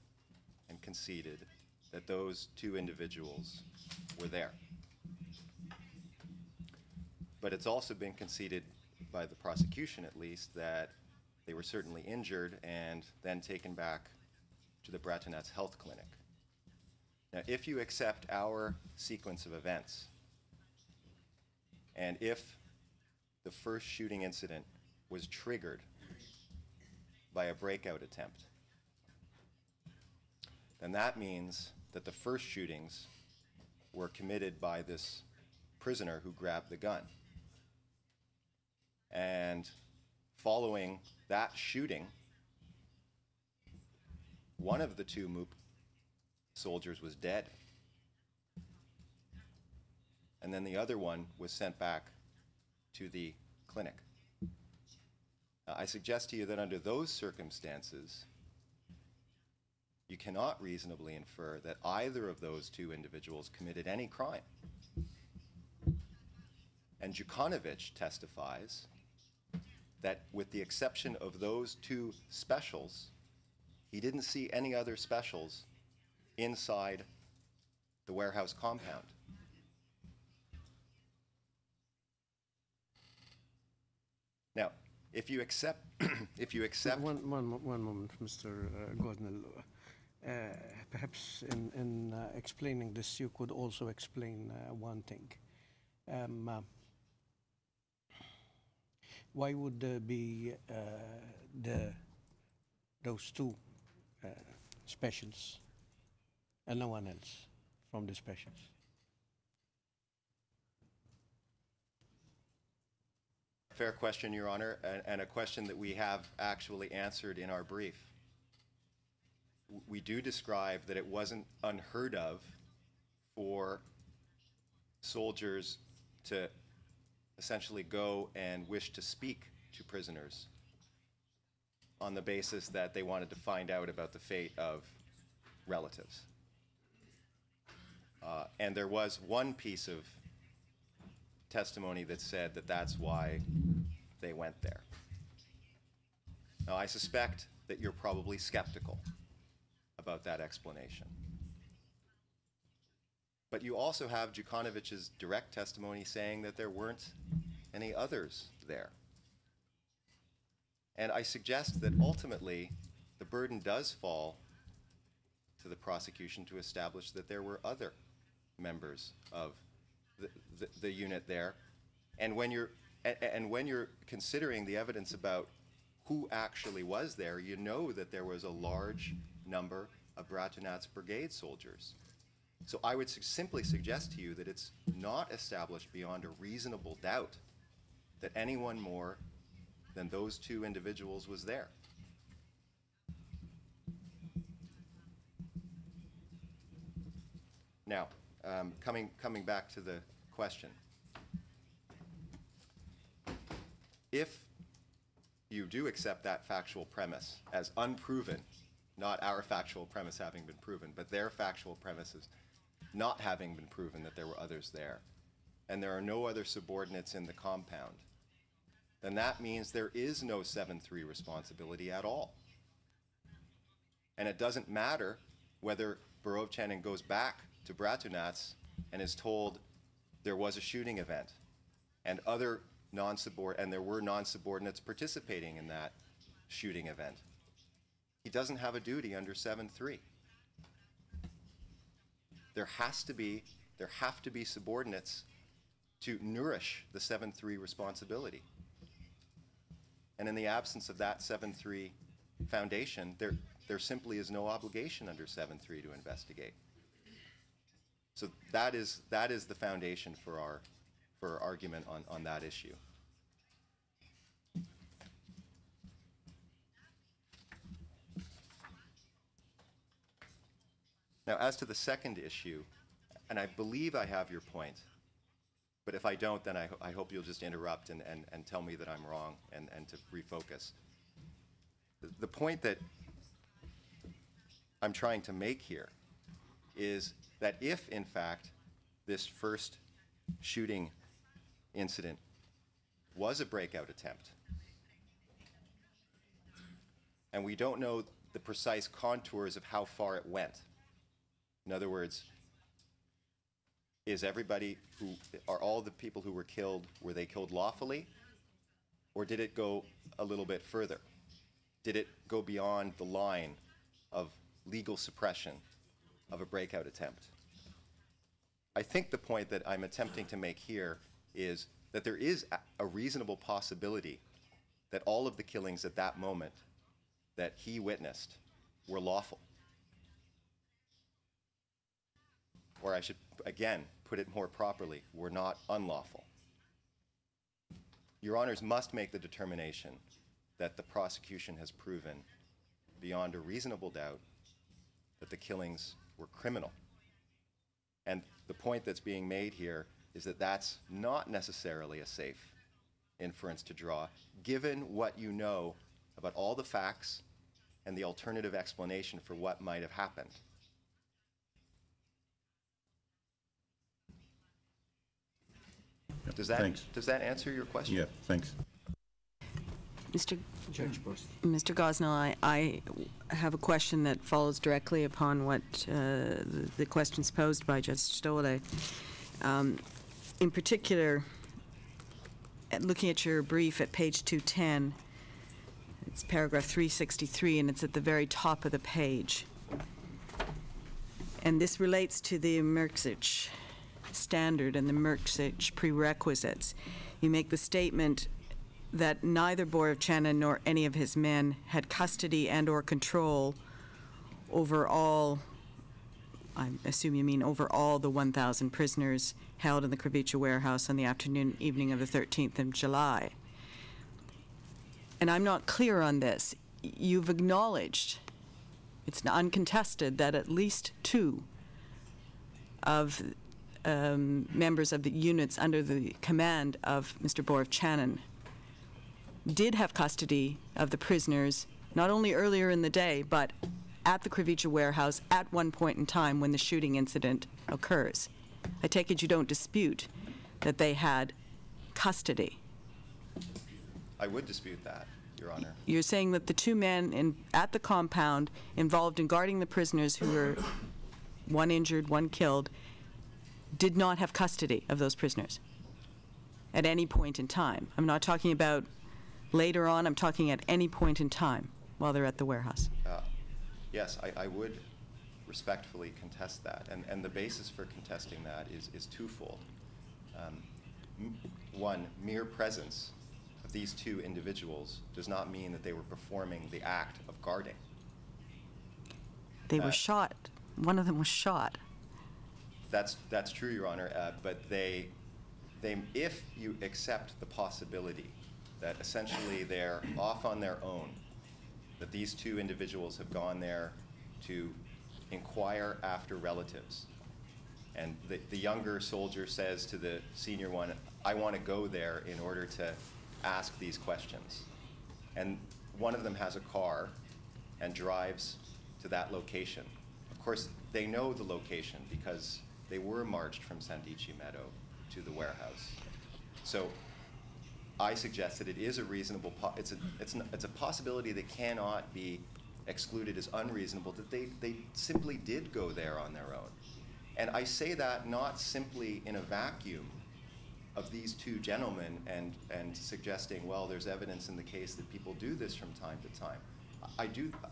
and conceded that those two individuals were there. But it's also been conceded by the prosecution, at least, that they were certainly injured and then taken back to the Bratunats Health Clinic. Now, if you accept our sequence of events, and if the first shooting incident was triggered by a breakout attempt, then that means that the first shootings were committed by this prisoner who grabbed the gun. And following that shooting, one of the two MOOP soldiers was dead. And then the other one was sent back to the clinic. I suggest to you that under those circumstances, you cannot reasonably infer that either of those two individuals committed any crime. And Đukanović testifies that with the exception of those two specials, he didn't see any other specials inside the warehouse compound. Now, if you accept, One moment, Mr. Gordon. Perhaps in explaining this, you could also explain one thing. Why would there be those two specials and no one else from the specials? Fair question, Your Honor, and a question that we have actually answered in our brief. We do describe that it wasn't unheard of for soldiers to essentially go and wish to speak to prisoners on the basis that they wanted to find out about the fate of relatives. And there was one piece of testimony that said that that's why they went there. Now, I suspect that you're probably skeptical about that explanation. But you also have Đukanović's direct testimony saying that there weren't any others there. And I suggest that ultimately the burden does fall to the prosecution to establish that there were other members of the unit there. And when you're considering the evidence about who actually was there, you know that there was a large number of Bratunats Brigade soldiers. So I would simply suggest to you that it's not established beyond a reasonable doubt that anyone more than those two individuals was there. Now, coming back to the question. If you do accept that factual premise as unproven, not our factual premise having been proven, but their factual premises not having been proven that there were others there, and there are no other subordinates in the compound, then that means there is no 7-3 responsibility at all. And it doesn't matter whether Borovchanin goes back to Bratunats and is told there was a shooting event and there were non-subordinates participating in that shooting event. He doesn't have a duty under 7-3. There have to be subordinates to nourish the 7-3 responsibility. And in the absence of that 7-3 foundation, there simply is no obligation under 7.3 to investigate. So that is the foundation for our argument on that issue. Now, as to the second issue, and I believe I have your point, but if I don't, then I hope you'll just interrupt and tell me that I'm wrong and to refocus. The point that I'm trying to make here is that if, in fact, this first shooting incident was a breakout attempt, and we don't know the precise contours of how far it went. In other words, are all the people who were killed, were they killed lawfully? Or did it go a little bit further? Did it go beyond the line of legal suppression of a breakout attempt? I think the point that I'm attempting to make here is that there is a reasonable possibility that all of the killings at that moment that he witnessed were lawful. Or I should, again, put it more properly, were not unlawful. Your Honors must make the determination that the prosecution has proven beyond a reasonable doubt that the killings were criminal. And the point that's being made here is that that's not necessarily a safe inference to draw, given what you know about all the facts and the alternative explanation for what might have happened. Does that answer your question? Yeah, thanks. Judge Post. Mr. Gosnell, I have a question that follows directly upon what the questions posed by Judge Stolle. In particular, looking at your brief at page 210, it's paragraph 363, and it's at the very top of the page. And this relates to the Merksich standard and the Merksich prerequisites. You make the statement that neither Borovic nor any of his men had custody and or control over all, I assume you mean over all the 1,000 prisoners held in the Kravica warehouse on the evening of the 13th of July. And I'm not clear on this. You've acknowledged, it's uncontested, that at least 2 of members of the units under the command of Mr. Borovic did have custody of the prisoners, not only earlier in the day, but at the Kravica warehouse at one point in time when the shooting incident occurs. I take it you don't dispute that they had custody. I would dispute that, Your Honor. You're saying that the 2 men at the compound involved in guarding the prisoners, who were one injured, one killed, did not have custody of those prisoners at any point in time. I'm not talking about later on, I'm talking at any point in time while they're at the warehouse. Yes, I would respectfully contest that. And the basis for contesting that is twofold. One, mere presence of these 2 individuals does not mean that they were performing the act of guarding. They were shot. One of them was shot. That's true, Your Honor, but if you accept the possibility that essentially they're off on their own, that these 2 individuals have gone there to inquire after relatives, and the younger soldier says to the senior one, I want to go there in order to ask these questions. And one of them has a car and drives to that location. Of course, they know the location because they were marched from Sandici Meadow to the warehouse. So I suggest that it is a reasonable, it's a possibility that cannot be excluded as unreasonable, that they simply did go there on their own. And I say that not simply in a vacuum of these 2 gentlemen and suggesting, well, there's evidence in the case that people do this from time to time.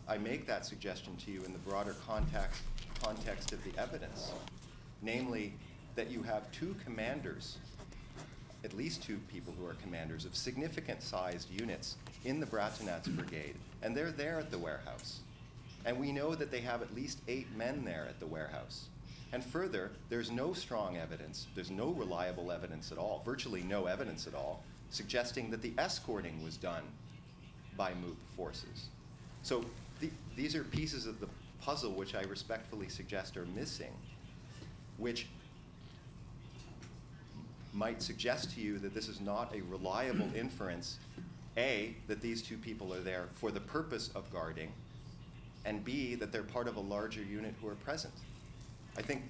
I make that suggestion to you in the broader context of the evidence, namely that you have 2 commanders, at least 2 people who are commanders of significant sized units in the Bratinats Brigade, and they're there at the warehouse. And we know that they have at least 8 men there at the warehouse. And further, there's no strong evidence, there's no reliable evidence at all, virtually no evidence at all, suggesting that the escorting was done by MOOP forces. So these are pieces of the puzzle which I respectfully suggest are missing, which might suggest to you that this is not a reliable inference, A, that these 2 people are there for the purpose of guarding, and B, that they're part of a larger unit who are present. I think,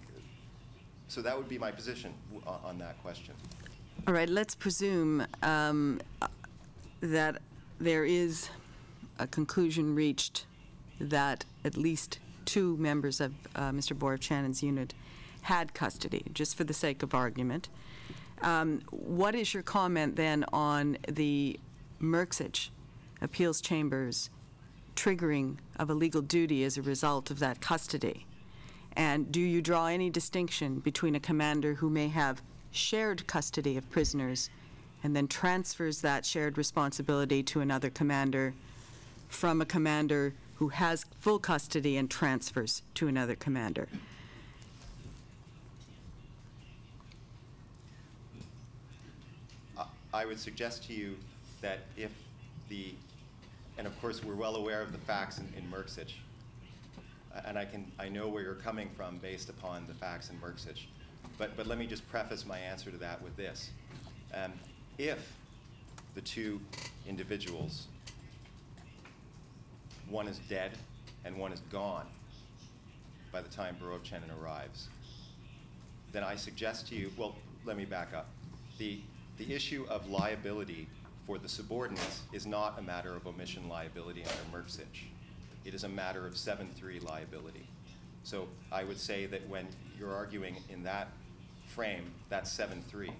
so that would be my position on that question. All right, let's presume that there is a conclusion reached that at least 2 members of Mr. Boroff-Channon's unit had custody, just for the sake of argument. What is your comment then on the Merksich Appeals Chamber's triggering of a legal duty as a result of that custody? And do you draw any distinction between a commander who may have shared custody of prisoners and then transfers that shared responsibility to another commander from a commander who has full custody and transfers to another commander? I would suggest to you that if and of course we're well aware of the facts in Merksich, and I know where you're coming from based upon the facts in Merksich, but let me just preface my answer to that with this. If the 2 individuals, one is dead and one is gone by the time Boroff-Channon arrives, then I suggest to you, well, let me back up. The issue of liability for the subordinates is not a matter of omission liability under Merksich. It is a matter of 7-3 liability. So I would say that when you're arguing in that frame, that's 7-3.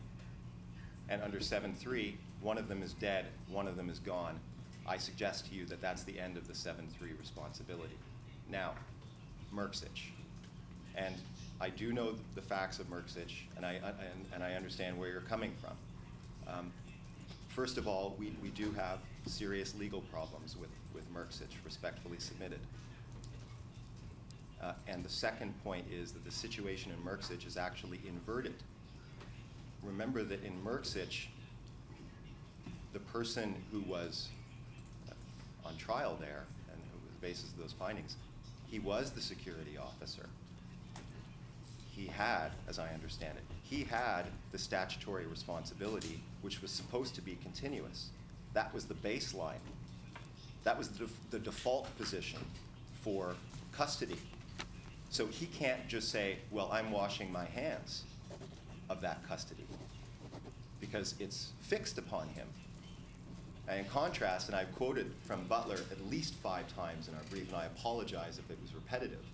And under 7-3, one of them is dead, one of them is gone. I suggest to you that that's the end of the 7-3 responsibility. Now, Merksich. And I do know the facts of Merksich, and I understand where you're coming from. First of all, we do have serious legal problems with Merksich, respectfully submitted. And the second point is that the situation in Merksich is actually inverted. Remember that in Merksich, the person who was on trial there, and who was the basis of those findings, he was the security officer. He had, as I understand it, he had the statutory responsibility, which was supposed to be continuous. That was the baseline. That was the default position for custody. So he can't just say, well, I'm washing my hands of that custody, because it's fixed upon him. And in contrast, and I've quoted from Butler at least 5 times in our brief, and I apologize if it was repetitive,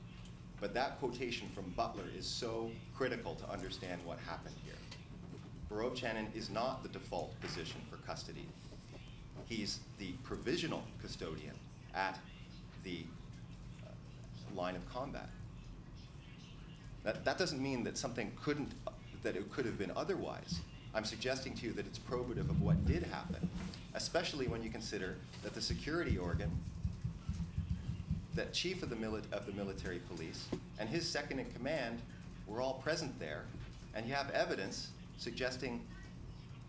but that quotation from Butler is so critical to understand what happened here. Boroff-Channon is not the default position for custody. He's the provisional custodian at the line of combat. That doesn't mean that that it could have been otherwise. I'm suggesting to you that it's probative of what did happen, especially when you consider that the security organ, the chief of the military police, and his second in command were all present there, and you have evidence suggesting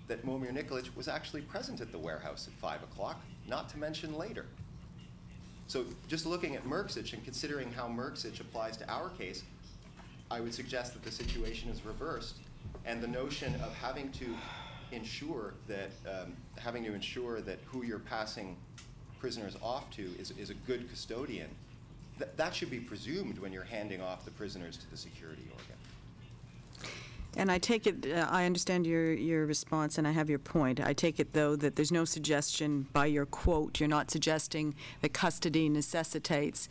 that Momir Nikolic was actually present at the warehouse at 5 o'clock, not to mention later. So just looking at Merksich and considering how Merksich applies to our case, I would suggest that the situation is reversed, and the notion of having to ensure that who you're passing prisoners off to is a good custodian, that should be presumed when you're handing off the prisoners to the security organ. And I take it, I understand your response, and I have your point. I take it, though, that there's no suggestion by your quote, you're not suggesting that custody necessitates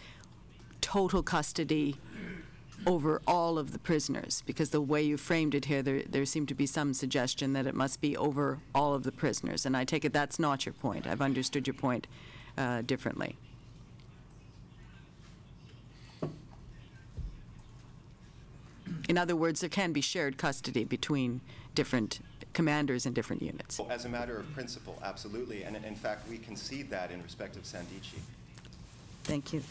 total custody over all of the prisoners, because the way you framed it here, there seemed to be some suggestion that it must be over all of the prisoners. And I take it that's not your point. I've understood your point differently. In other words, there can be shared custody between different commanders in different units. As a matter of principle, absolutely. And in fact, we concede that in respect of Sandici. Thank you.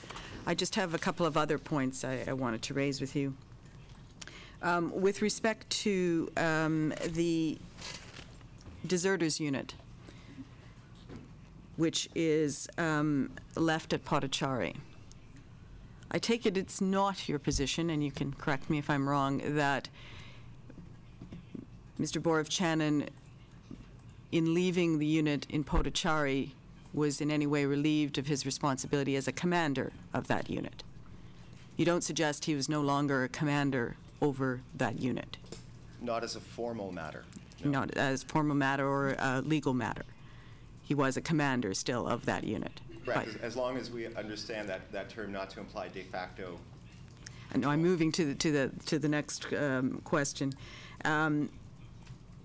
I just have a couple of other points I wanted to raise with you. With respect to the deserters unit, which is left at Popović, I take it it's not your position, and you can correct me if I'm wrong, that Mr. Borov-Chanin, in leaving the unit in Popović, was in any way relieved of his responsibility as a commander of that unit. You don't suggest he was no longer a commander over that unit? Not as a formal matter. No. Not as formal matter or a legal matter. He was a commander still of that unit. Correct, as long as we understand that term not to imply de facto. No, I'm moving to the next question.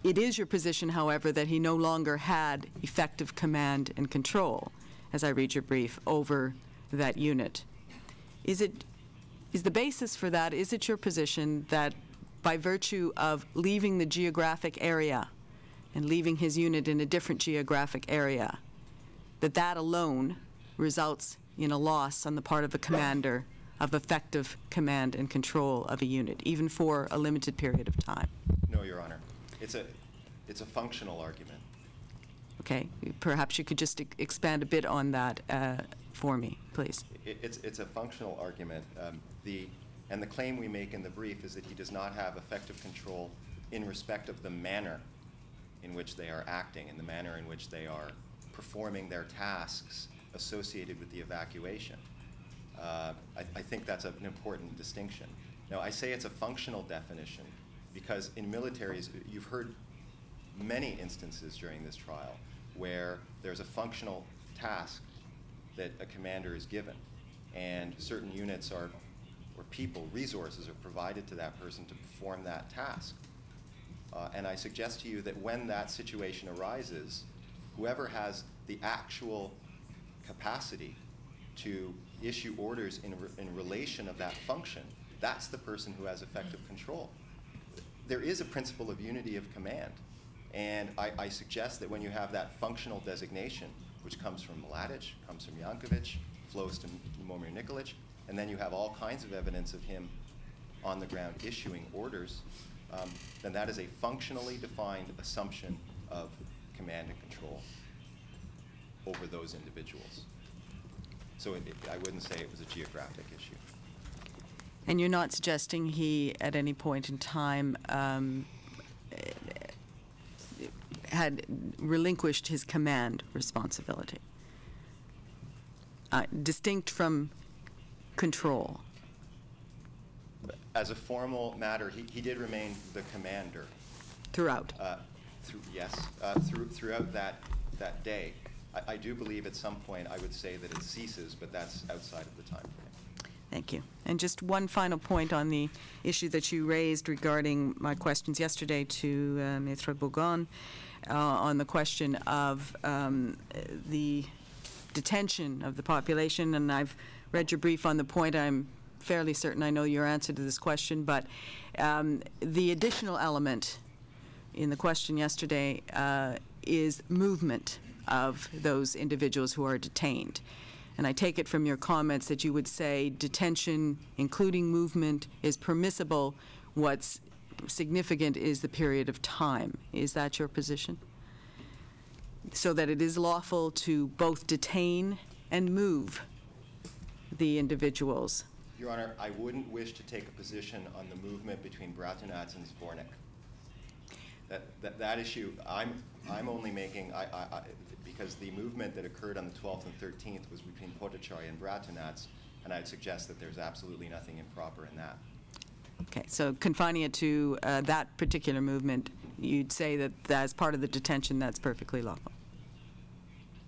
It is your position, however, that he no longer had effective command and control, as I read your brief, over that unit. Is the basis for that, is it your position that by virtue of leaving the geographic area and leaving his unit in a different geographic area, that alone results in a loss on the part of the commander of effective command and control of a unit, even for a limited period of time? No, Your Honor. It's a functional argument. Okay. Perhaps you could just expand a bit on that for me, please. It's a functional argument. And the claim we make in the brief is that he does not have effective control in respect of the manner in which they are acting, in the manner in which they are performing their tasks associated with the evacuation. I think that's an important distinction. Now, I say it's a functional definition because in militaries, you've heard many instances during this trial where there's a functional task that a commander is given, and certain units or people, resources are provided to that person to perform that task. And I suggest to you that when that situation arises, whoever has the actual capacity to issue orders in relation of that function, that's the person who has effective control. There is a principle of unity of command, and I suggest that when you have that functional designation, which comes from Mladic, comes from Jankovic, flows to Momir Nikolic, and then you have all kinds of evidence of him on the ground issuing orders, then that is a functionally defined assumption of command and control over those individuals. So I wouldn't say it was a geographic issue. And you're not suggesting he, at any point in time, had relinquished his command responsibility, distinct from control? As a formal matter, he did remain the commander. Throughout? Throughout that day. I do believe at some point I would say that it ceases, but that's outside of the time frame. Thank you. And just one final point on the issue that you raised regarding my questions yesterday to Maitre Bougon on the question of the detention of the population. And I've read your brief on the point. I'm fairly certain I know your answer to this question, but the additional element in the question yesterday is movement of those individuals who are detained. And I take it from your comments that you would say detention, including movement, is permissible. What's significant is the period of time. Is that your position? So that it is lawful to both detain and move the individuals? Your Honor, I wouldn't wish to take a position on the movement between Bratunac and Zbornik. That issue, I'm only making, because the movement that occurred on the 12th and 13th was between Popović and Bratunac, and I'd suggest that there's absolutely nothing improper in that. Okay, so confining it to that particular movement, you'd say that as part of the detention, that's perfectly lawful?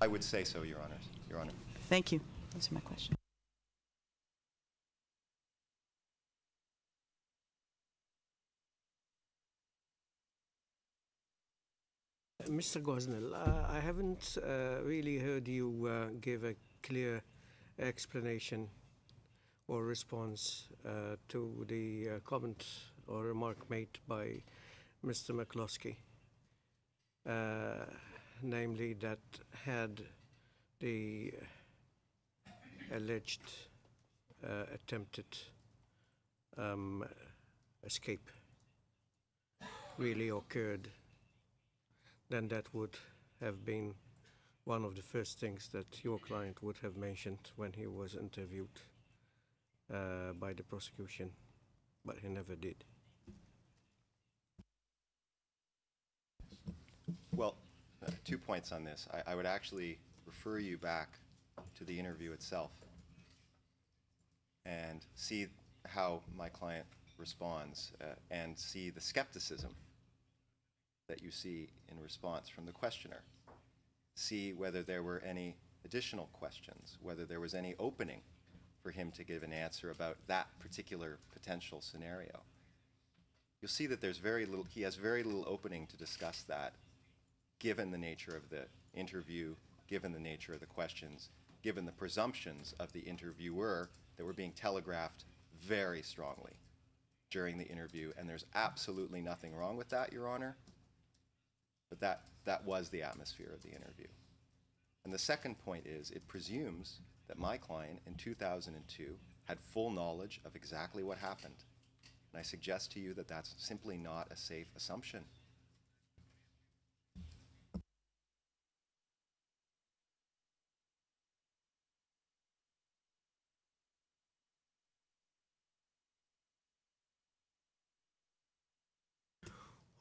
I would say so, Your Honor. Your Honor. Thank you. Those are my questions. Mr. Gosnell, I haven't really heard you give a clear explanation or response to the comment or remark made by Mr. McCloskey, namely that had the alleged attempted escape really occurred, then that would have been one of the first things that your client would have mentioned when he was interviewed by the prosecution, but he never did. Well, 2 points on this. I would actually refer you back to the interview itself and see how my client responds and see the skepticism that you see in response from the questioner. See whether there were any additional questions, whether there was any opening for him to give an answer about that particular potential scenario. You'll see that there's he has very little opening to discuss that, given the nature of the interview, given the nature of the questions, given the presumptions of the interviewer that were being telegraphed very strongly during the interview. And there's absolutely nothing wrong with that, Your Honor. But that was the atmosphere of the interview. And the second point is, it presumes that my client in 2002 had full knowledge of exactly what happened. And I suggest to you that that's simply not a safe assumption.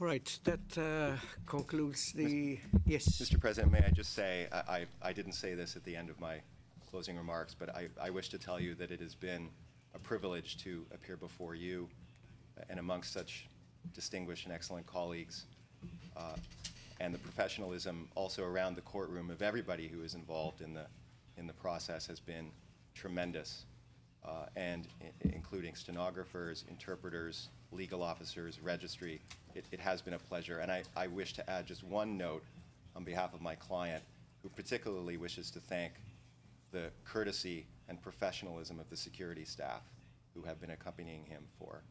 All right, that concludes the, yes. Mr. President, may I just say, I didn't say this at the end of my closing remarks, but I wish to tell you that it has been a privilege to appear before you and amongst such distinguished and excellent colleagues, and the professionalism also around the courtroom of everybody who is involved in the process has been tremendous, and including stenographers, interpreters, legal officers, registry. It has been a pleasure, and I wish to add just one note on behalf of my client, who particularly wishes to thank the courtesy and professionalism of the security staff who have been accompanying him for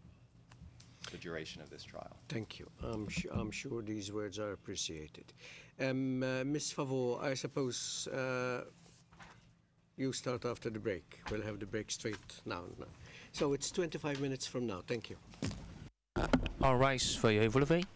the duration of this trial. Thank you. I'm sure these words are appreciated. Ms. Favreau, I suppose you start after the break. We'll have the break straight now. So it's 25 minutes from now. Thank you. All rise for your evaluation.